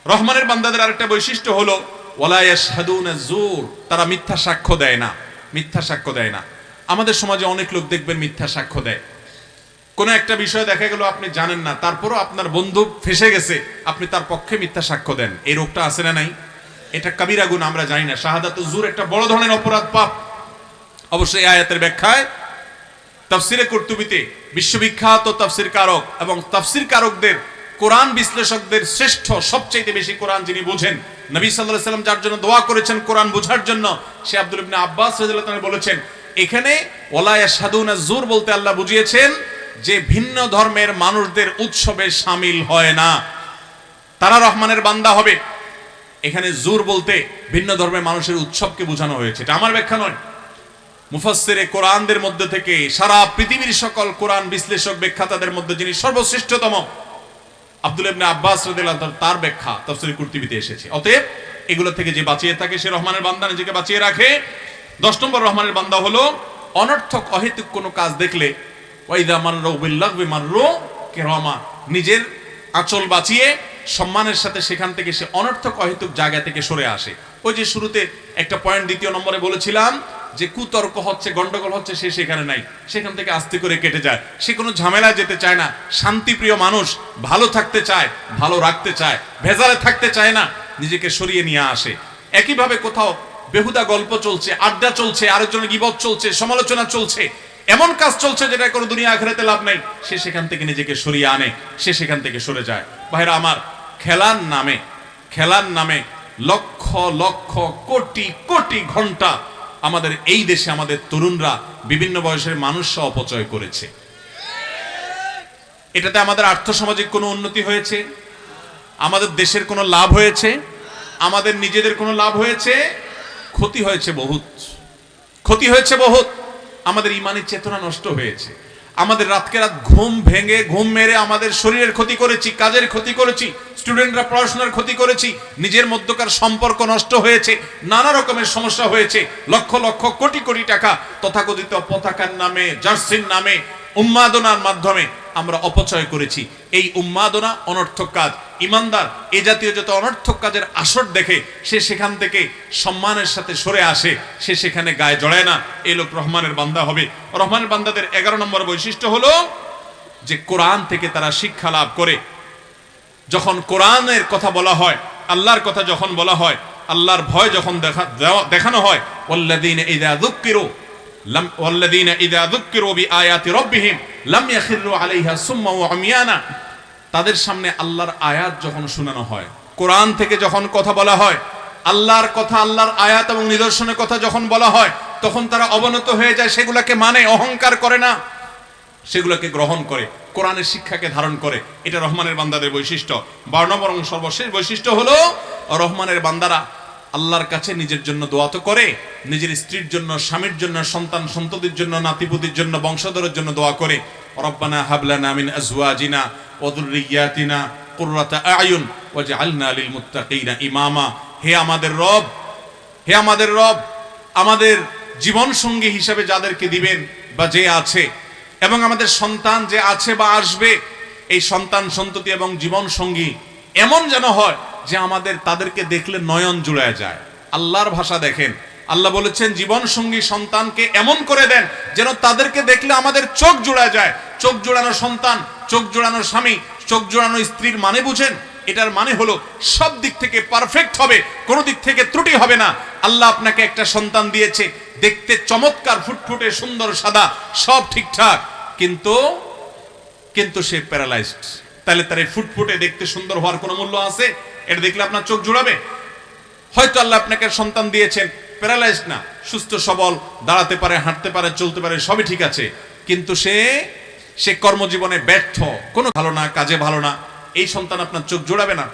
রহমানের বান্দাদের আরেকটা বৈশিষ্ট্য হলো ওয়ালা ইয়াশহাদুনা যুর, তারা মিথ্যা সাক্ষ্য দেয় না। মিথ্যা সাক্ষ্য দেয় না। আমাদের সমাজে অনেক লোক দেখবেন মিথ্যা সাক্ষ্য দেয়। কোন একটা বিষয় দেখা গেল আপনি জানেন না, তারপরও আপনার বন্ধু ফেসে গেছে, আপনি তার পক্ষে মিথ্যা সাক্ষ্য দেন। এই রোগটা আছে না নাই? এটা কাবিরা গুনাহ, আমরা জানি না। শাহাদাতুজ যুর একটা বড় ধরনের অপরাধ, পাপ। অবশ্যই আয়াতের ব্যাখ্যায় তাফসিরে কুরতুবিতে বিশ্ববিখ্যাত তাফসির কারক এবং তাফসির কারকদের, কোরআন বিশ্লেষকদের শ্রেষ্ঠ, সবচেয়ে বেশি কোরআন যিনি বুঝেন, নবী সাল্লাল্লাহু আলাইহি ওয়াসাল্লাম যার জন্য দোয়া করেছেন কোরআন বোঝার জন্য, সে আব্দুল ইবনে আব্বাস রাদিয়াল্লাহু তাআলা বলেছেন, এখানে ওয়ালা ইয়াশহাদুনা যুর বলতে আল্লাহ বুঝিয়েছেন যে ভিন্ন ধর্মের মানুষদের উৎসবে শামিল হয় না, তারা রহমানের বান্দা হবে। এখানে যুর বলতে ভিন্ন ধর্মের মানুষের উৎসবকে বোঝানো হয়েছে। এটা আমার ব্যাখ্যা নয়, মুফাসসিরে কোরআনদের মধ্যে থেকে সারা পৃথিবীর সকল কোরআন বিশ্লেষক ব্যাখ্যাতাদের মধ্যে যিনি সর্বশ্রেষ্ঠতম, আব্দুল ইবনে আব্বাস রাদিয়াল্লাহু তাআলা, তার ব্যাখ্যা তাফসীর কুরতুবিতে এসেছে। অতএব এগুলো থেকে যে বাঁচিয়ে থাকে সে রহমানের বান্দা, নিজেকে বাঁচিয়ে রাখে। 10 নম্বর রহমানের বান্দা হলো অনর্থক অহেতুক কোনো কাজ দেখলে ওয়াইদা মাররু বিল্লাগবি মাররু কিরামা, নিজের আঁচল বাঁচিয়ে সম্মানের সাথে সেখান থেকে সে অনর্থক অহেতুক জায়গা থেকে সরে আসে। ওই যে শুরুতে একটা পয়েন্ট 2 নম্বরে বলেছিলাম যে কুতর্ক হচ্ছে, গন্ডগোল হচ্ছে, সে সেখানে নাই, সেখান থেকে আস্তে করে কেটে যায়। সে কোনো ঝামেলায় যেতে চায় না, শান্তিপ্রিয় মানুষ, ভালো থাকতে চায়, ভালো রাখতে চায়, ভেজালে থাকতে চায় না, নিজেকে সরিয়ে নিয়ে আসে। একইভাবে কোথাও বেহুদা গল্প চলছে, আড্ডা চলছে, আরেকজনের গীবত চলছে, সমালোচনা চলছে, এমন কাজ চলছে যেটা কোনো দুনিয়া আখিরাতে লাভ নাই, সে সেখান থেকে নিজেকে সরিয়ে আনে, সে সেখান থেকে সরে যায়। ভাইরা আমার, খেলার নামে লক্ষ লক্ষ কোটি কোটি ঘন্টা আমাদের এই দেশে আমাদের তরুণরা, বিভিন্ন বয়সের মানুষরা অপচয় করেছে। এটাতে আমাদের আর্থসামাজিক কোনো উন্নতি হয়েছে? আমাদের দেশের কোনো লাভ হয়েছে? আমাদের নিজেদের কোনো লাভ হয়েছে? ক্ষতি হয়েছে বহুত, ক্ষতি হয়েছে বহুত। আমাদের ঈমানি চেতনা নষ্ট হয়েছে। আমাদের রাতকে রাত ঘুম মেরে আমাদের শরীরের ক্ষতি করেছি, কাজের ক্ষতি করেছি, স্টুডেন্টরা পড়াশোনার ক্ষতি করেছি, নিজের মধ্যকার সম্পর্ক নষ্ট হয়েছে, নানা রকমের সমস্যা হয়েছে, লক্ষ লক্ষ কোটি কোটি টাকা তথাকথিত পতাকার নামে, জার্সির নামে, উন্মাদনার মাধ্যমে আমরা অপচয় করেছি। এই উন্মাদনা অনর্থক কাজ। ইমানদার এ জাতীয় যত অনর্থক কাজের আসর দেখে সে সেখান থেকে সম্মানের সাথে সরে আসে, সে সেখানে গায়ে জড়ায় না। এই লোক রহমানের বান্দা হবে। রহমানের বান্দাদের 11 নম্বর বৈশিষ্ট্য হলো যে কোরআন থেকে তারা শিক্ষা লাভ করে। যখন কোরআনের কথা বলা হয়, আল্লাহর কথা যখন বলা হয়, আল্লাহর ভয় যখন দেখানো হয়, ওয়াল্লাযীনা ইযা যুক্কিরু বিআয়াতি রাব্বিহিম লাম ইয়াখিরু আলাইহা সুম্মা ওয়া উমিয়ানা, তাদের সামনে আল্লাহর আয়াত যখন শোনানো হয়, কোরআন থেকে যখন কথা বলা হয়, আল্লাহর কথা, আল্লাহর আয়াত এবং নিদর্শনের কথা যখন বলা হয়, তখন তারা অবনত হয়ে যায়, সেগুলোকে মানে, অহংকার করে না, সেগুলোকে গ্রহণ করে, কোরআনের শিক্ষাকে ধারণ করে। এটা রহমানের বান্দাদের বৈশিষ্ট্য। 12 নম্বর এবং সর্বশেষ বৈশিষ্ট্য হলো রহমানের বান্দারা আল্লাহর কাছে নিজের জন্য দোয়া তো করে, নিজের স্ত্রীর জন্য, স্বামীর জন্য, সন্তান সন্ততির জন্য, নাতিপুতির জন্য, বংশধরের জন্য দোয়া করে। রব্বানা হাবলানা মিন আজওয়াজিনা ওয়া যুররিয়াতিনা কুররাতা আয়ুন ওয়াজআলনা লিল মুত্তাকিনা ইমামা। হে আমাদের রব, হে আমাদের রব, আমাদের জীবন সঙ্গী হিসেবে যাদেরকে দিবেন বা যে আছে, এবং আমাদের সন্তান যে আছে বা আসবে, এই সন্তান সন্ততি এবং জীবন সঙ্গী এমন যেন হয় যে আমাদের তাদেরকে দেখলে নয়ন জুড়ায় যায়। আল্লাহর ভাষা দেখেন, আল্লাহ বলেছেন জীবন সঙ্গী সন্তানকে এমন করে দেন যেন তাদেরকে দেখলে আমাদের চোখ জুড়ায় যায়। চোখ জোড়ানো সন্তান, চোখ জোড়ানো স্বামী, চোখ জোড়ানো স্ত্রীর মানে বুঝেন? এটার মানে হলো সব দিক থেকে পারফেক্ট হবে, কোনো দিক থেকে ত্রুটি হবে না। আল্লাহ আপনাকে একটা সন্তান দিয়েছে, দেখতে চমৎকার, ফুটফুটে, সুন্দর, সাদা, সব ঠিকঠাক, কিন্তু সে প্যারালাইজড। তাহলে তার এই ফুটফুটে দেখতে সুন্দর হওয়ার কোনো মূল্য আছে? এটা দেখলে আপনার চোখ জুড়াবে? হয়তো আল্লাহ আপনাকে সন্তান দিয়েছেন, প্যারালাইজড না, সুস্থ সবল, দাঁড়াতে পারে, হাঁটতে পারে, চলতে পারে, সবই ঠিক আছে, কিন্তু সে কর্মজীবনে ব্যর্থ, কোনো ভালো না, কাজে ভালো না, এই সন্তান আপনার চোখ জোড়াবে না।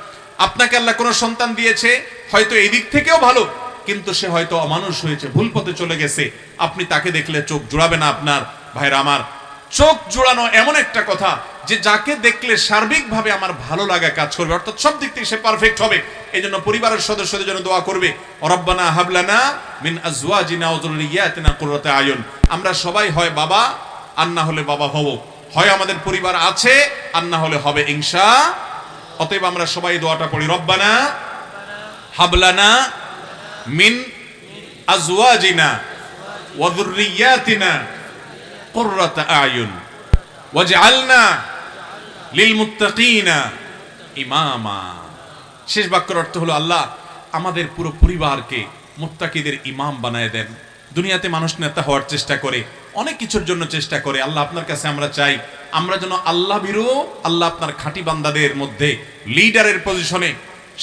আপনাকে আল্লাহ কোনো সন্তান দিয়েছে, হয়তো এই দিক থেকেও ভালো, কিন্তু সে হয়তো অমানুষ হয়েছে, ভুল পথে চলে গেছে, আপনি তাকে দেখলে চোখ জোড়াবে না আপনার। ভাইরা আমার, চোখ জোড়ানো এমন একটা কথা যে যাকে দেখলে সার্বিকভাবে আমার ভালো লাগা কাজ করবে, অর্থাৎ সব দিক থেকে সে পারফেক্ট হবে। এই জন্য পরিবারের সদস্যদের জন্য দোয়া করবে, রব্বানা হাবলানা মিন আজওয়াজিনা ওয়া যুররিয়াতিনা কুররাতা আয়ুন। আমরা সবাই হয় বাবা, আর না হলে বাবা হব, হয় আমাদের পরিবার আছে, আর না হলে হবে ইনশাআল্লাহ। অতএব আমরা সবাই দোয়াটা পড়ি, রব্বানা হাবলানা মিন আজওয়াজিনা ওয়া যুররিয়াতিনা কুররাতা আয়ুন ওয়াজআলনা লিল মুত্তাকিনা ইমামা। শেষ বাক্যের অর্থ হলো, আল্লাহ আমাদের পুরো পরিবারকে মুত্তাকিদের ইমাম বানায় দেন। দুনিয়াতে মানুষ নেতা হওয়ার চেষ্টা করে, অনেক কিছুর জন্য চেষ্টা করে। আল্লাহ আপনার কাছে আমরা চাই, আমরা যেন আল্লাহ ভীরু, আল্লাহ আপনার খাঁটি বান্দাদের মধ্যে লিডারের পজিশনে,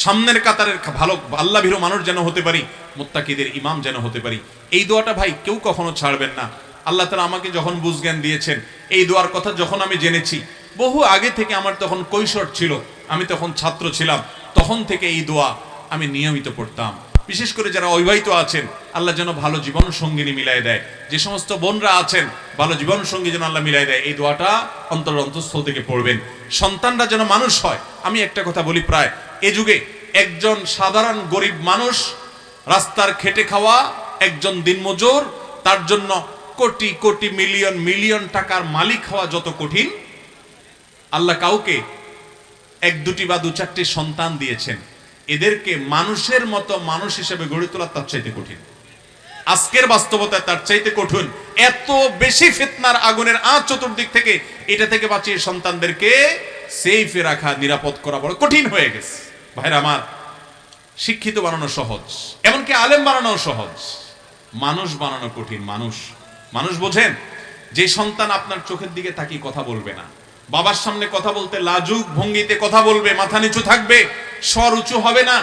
সামনের কাতারের ভালো আল্লাহ ভীরু মানুষ যেন হতে পারি, মুত্তাকিদের ইমাম যেন হতে পারি। এই দোয়াটা ভাই কেউ কখনো ছাড়বেন না। আল্লাহ তাআলা আমাকে যখন বুঝজ্ঞান দিয়েছেন, এই দোয়ার কথা যখন আমি জেনেছি, বহু আগে থেকে, আমার তখন কৈশোর ছিল, আমি তখন ছাত্র ছিলাম, তখন থেকে এই দোয়া আমি নিয়মিত পড়তাম। বিশেষ করে যারা অবিবাহিত আছেন, আল্লাহ যেন ভালো জীবন সঙ্গিনী মিলাই দেয়। যে সমস্ত বোনরা আছেন, ভালো জীবন সঙ্গী যেন আল্লাহ মিলাই দেয়। এই দোয়াটা অন্তঃস্থল থেকে পড়বেন। সন্তানরা যেন মানুষ হয়। আমি একটা কথা বলি, প্রায় এ যুগে একজন সাধারণ গরিব মানুষ, রাস্তার খেটে খাওয়া একজন দিনমজুর, তার জন্য কোটি কোটি মিলিয়ন মিলিয়ন টাকার মালিক হওয়া যত কঠিন, আল্লাহ কাউকে এক দুটি বা দু চারটি সন্তান দিয়েছেন, এদেরকে মানুষের মতো মানুষ হিসেবে গড়ে তোলা তার চাইতে কঠিন। আজকের বাস্তবতায় তার চাইতে কঠিন। এত বেশি ফিতনার আগুনের আঁচ চতুর্দিক থেকে, এটা থেকে বাঁচিয়ে সন্তানদেরকে সেফে রাখা, নিরাপদ করা বড় কঠিন হয়ে গেছে। ভাইরা আমার, শিক্ষিত বানানো সহজ, এমনকি আলেম বানানো সহজ, মানুষ বানানো কঠিন। মানুষ বোঝেন? যে সন্তান আপনার চোখের দিকে তাকিয়ে কথা বলবে না, বাবার সামনে কথা বলতে লাজুক ভঙ্গিতে কথা বলবে, মাথা নিচু থাকবে, স্বর উঁচু হবে না,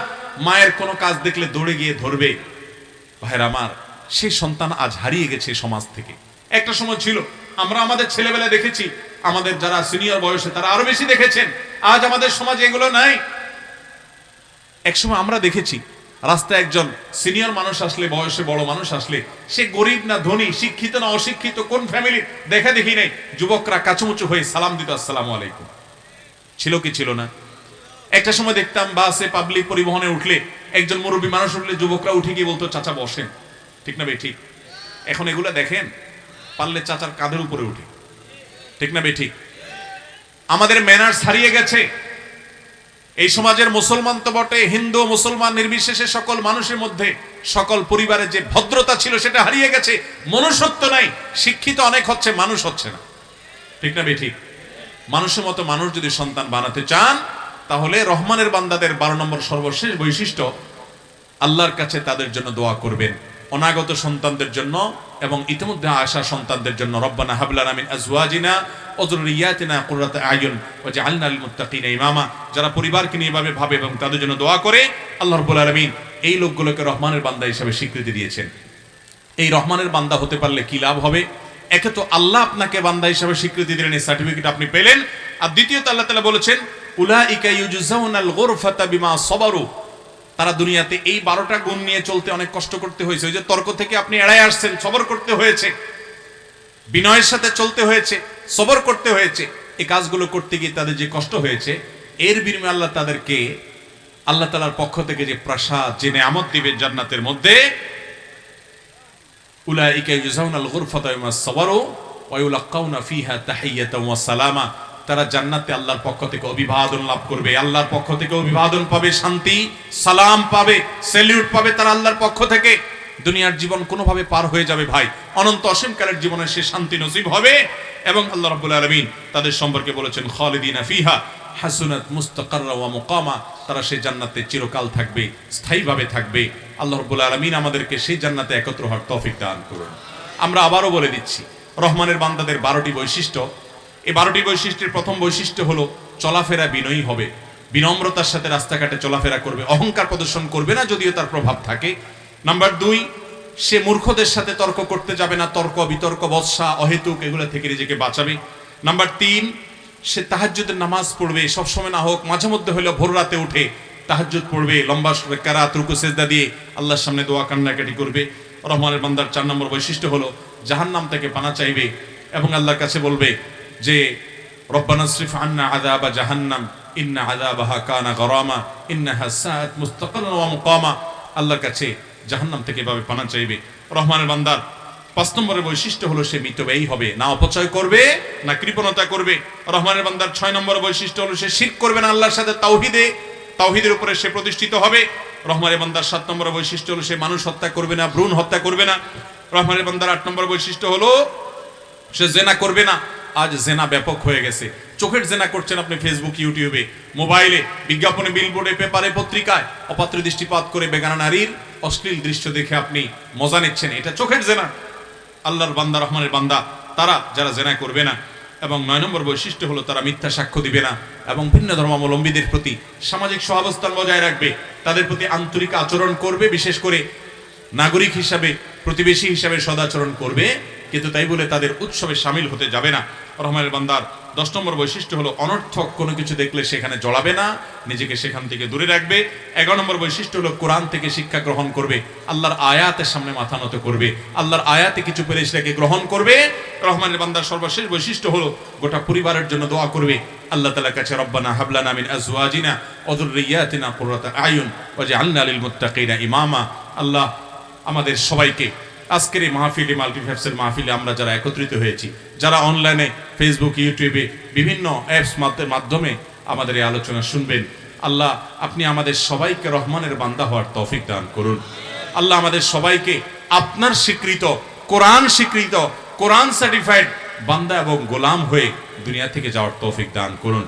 মায়ের কোনো কাজ দেখলে দৌড়ে গিয়ে ধরবে, ভাইরা আমার, সেই সন্তান আজ হারিয়ে গেছে সমাজ থেকে। একটা সময় ছিল, আমরা আমাদের ছেলেবেলা দেখেছি, আমাদের যারা সিনিয়র বয়সে তারা আরো বেশি দেখেছেন, আজ আমাদের সমাজে এগুলো নাই। একসময় আমরা দেখেছি রাস্তায় একজন সিনিয়র মানুষ আসলে, বয়সে বড় মানুষ আসলে, সে গরিব না ধনী, শিক্ষিত না অশিক্ষিত, কোন ফ্যামিলির দেখা দেখি নেই, যুবকরা কাচুমুচু হয়ে সালাম দিত, আসসালামু আলাইকুম। ছিল কি ছিল না? একটা সময় দেখতাম বাসে পাবলিক পরিবহনে উঠলে, একজন মুরব্বী মানুষ উঠলে যুবকরা উঠে গিয়ে বলতো, চাচা বসেন। ঠিক না বে ঠিক? এখন এগুলা দেখেন, পারলে চাচার কাঁধের উপরে উঠে। ঠিক না বে ঠিক? আমাদের ম্যানার্স হারিয়ে গেছে। এই সমাজের মুসলমান তো বটে, হিন্দু মুসলমান নির্বিশেষে সকল মানুষের মধ্যে, সকল পরিবারে যে ভদ্রতা ছিল সেটা হারিয়ে গেছে। মনুষ্যত্ব নাই। শিক্ষিত অনেক হচ্ছে, মানুষ হচ্ছে না। ঠিক না বে ঠিক? মানুষের মতো মানুষ যদি সন্তান বানাতে চান, তাহলে রহমানের বান্দাদের 12 নম্বর সর্বশেষ বৈশিষ্ট্য, আল্লাহর কাছে তাদের জন্য দোয়া করবেন, অনাগত সন্তানদের জন্য এবং ইতিমধ্যে আসা সন্তানদের জন্য। রব্বানা হাব লানা মিন আজওয়াজিনা ওয়া যুররিয়াতিনা কুররাতা আয়ুন ওয়াজআলনা লিল মুত্তাকিনা ইমামা। যারা পরিবারকে নিয়ে এভাবে ভাবে এবং তাদের জন্য দোয়া করে, আল্লাহ রাব্বুল আলামিন এই লোকগুলোকে রহমানের বান্দা হিসেবে স্বীকৃতি দিয়েছেন। এই রহমানের বান্দা হতে পারলে কি লাভ হবে? একে তো আল্লাহ আপনাকে বান্দা হিসেবে স্বীকৃতি দিলেন, এই সার্টিফিকেট আপনি পেলেন। আর দ্বিতীয়ত আল্লাহ তাআলা বলেছেন, উলাইকা ইউজজাউনাল গুরফাতা বিমা সাবারু। তারা দুনিয়াতে এই 12টা গুণ নিয়ে চলতে অনেক কষ্ট করতে হয়েছে। ওই যে তর্ক থেকে আপনি এড়ায় আসছেন, সবর করতে হয়েছে, বিনয়ের সাথে চলতে হয়েছে, সবর করতে হয়েছে। এই কাজগুলো করতে গিয়ে তাদের যে কষ্ট হয়েছে, এর বিনিময়ে আল্লাহ তাদেরকে আল্লাহ তাআলার পক্ষ থেকে যে প্রাসাদ, যে নেয়ামত দিবেন জান্নাতের মধ্যে, উলাইকা ইউজজাউনাল গুরফাতা বিমা সাবারু ওয়া ইউলাক্কাউনা ফিহা তাহিয়াতাও ওয়া সালামা। তারা জান্নাতে আল্লাহর পক্ষ থেকে অভিবাদন লাভ করবে, আল্লাহর পক্ষ থেকে অভিবাদন পাবে, শান্তি সালাম পাবে, স্যালিউট পাবে তারা আল্লাহর পক্ষ থেকে। দুনিয়ার জীবন কোনোভাবে পার হয়ে যাবে ভাই, অনন্ত অসীমকালের জীবনে সে শান্তি নসিব হবে। এবং আল্লাহ রাব্বুল আলামিন তাদের সম্পর্কে বলেছেন, খালিদিনা ফিহা হাসুনাত মুস্তাকাররা ওয়া মুকামা। তারা সেই জান্নাতে চিরকাল থাকবে, স্থায়ীভাবে থাকবে। আল্লাহ রাব্বুল আলামিন আমাদেরকে সেই জান্নাতে একত্র হওয়ার তৌফিক দান করুন। আমরা আবারও বলে দিচ্ছি, রহমানের বান্দাদের 12টি বৈশিষ্ট্য। এই 12টি বৈশিষ্ট্যের প্রথম বৈশিষ্ট্য হলো চলাফেরা বিনয়ী হবে, বিনম্রতার সাথে রাস্তাঘাটে চলাফেরা করবে, অহংকার প্রদর্শন করবে না যদিও তার প্রভাব থাকে। নাম্বার 2, সে মূর্খদের সাথে তর্ক করতে যাবে না, তর্ক বিতর্ক বৎসা অহেতুক এগুলো থেকে নিজেকে বাঁচাবে। নাম্বার 3, সে তাহাজ্জুদের নামাজ পড়বে, সবসময় না হোক মাঝে মধ্যে হলেও ভোর রাতে উঠে তাহাজ্জুদ পড়বে, লম্বা রাকাত রুকু সিজদা দিয়ে আল্লাহর সামনে দোয়া কান্নাকাটি করবে। রহমানের বান্দার 4 নম্বর বৈশিষ্ট্য হলো জাহান্নাম থেকে পানা চাইবে এবং আল্লাহর কাছে বলবে যে, রব্বানা সরিফ আন্না আযাবা জাহান্নাম ইন্না আযাবাহা কানা গরামা ইন্নাহা সাআত মুস্তাকাররান ওয়া মুকামা। আল্লাহর কাছে জাহান্নাম থেকে এভাবে পানা চাইবে। রহমানের বান্দার 5 নম্বরের বৈশিষ্ট্য হলো সে মিতব্যয়ী হবে, না অপচয় করবে না কৃপণতা করবে। রহমানের বান্দার 6 নম্বর বৈশিষ্ট্য হলো সে শিরক করবে না, আল্লাহর সাথে তাওহীদের উপরে সে প্রতিষ্ঠিত হবে। রহমানের বান্দার 7 নম্বর বৈশিষ্ট্য হলো সে মানুষ হত্যা করবে না, ভ্রূণ হত্যা করবে না। রহমানের বান্দার 8 নম্বর বৈশিষ্ট্য হলো সে জেনা করবে না। আজ জেনা ব্যাপক হয়ে গেছে, চোখের জেনা করছেন আপনি ফেসবুক, ইউটিউবে, মোবাইলে, বিজ্ঞাপনে, বিলবোর্ডে, পেপারে, পত্রিকায় অপাত্র দৃষ্টিপাত করে বেগানা নারীর অশ্লীল দৃশ্য দেখে আপনি মজা নিচ্ছেন, এটা চোখের জেনা। আল্লাহর বান্দা, রহমানের বান্দা তারা যারা জেনা করবে না। এবং 9 নম্বর বৈশিষ্ট্য হলো তারা মিথ্যা সাক্ষ্য দিবে না এবং ভিন্ন ধর্মাবলম্বীদের প্রতি সামাজিক সহাবস্থান বজায় রাখবে, তাদের প্রতি আন্তরিক আচরণ করবে, বিশেষ করে নাগরিক হিসাবে, প্রতিবেশী হিসাবে সদাচরণ করবে, কিন্তু তাই বলে তাদের উৎসবে সামিল হতে যাবে না। রহমানের বান্দার 10 নম্বর বৈশিষ্ট্য হলো অনর্থক কোনো কিছু দেখলে সেখানে জড়াবে না, নিজেকে সেখান থেকে দূরে রাখবে। 11 নম্বর বৈশিষ্ট্য হলো কোরআন থেকে শিক্ষা গ্রহণ করবে, আল্লাহর আয়াতের সামনে মাথা নত করবে, আল্লাহর আয়াতে কিছু পেলে সেটাকে গ্রহণ করবে। রহমানের বান্দার সর্বশেষ বৈশিষ্ট্য হলো গোটা পরিবারের জন্য দোয়া করবে আল্লাহ তাআলার কাছে, রব্বানা হাব লানা মিন আজওয়াজিনা ওয়া যুররিয়াতিনা কুররাতা আয়ুন ওয়াজআলনা লিল মুত্তাকিনা ইমামা। আল্লাহ আমাদের সবাইকে আজকের এই মাহফিলে, মাল্টিফ্যাক্সের মাহফিলে আমরা যারা একত্রিত হয়েছি, যারা অনলাইনে ফেসবুক, ইউটিউবে বিভিন্ন অ্যাপস মাধ্যমে আমাদের এই আলোচনা শুনবেন, আল্লাহ আপনি আমাদের সবাইকে রহমানের বান্দা হওয়ার তৌফিক দান করুন। আল্লাহ আমাদের সবাইকে আপনার স্বীকৃত, কোরআন সার্টিফাইড বান্দা এবং গোলাম হয়ে দুনিয়া থেকে যাওয়ার তৌফিক দান করুন।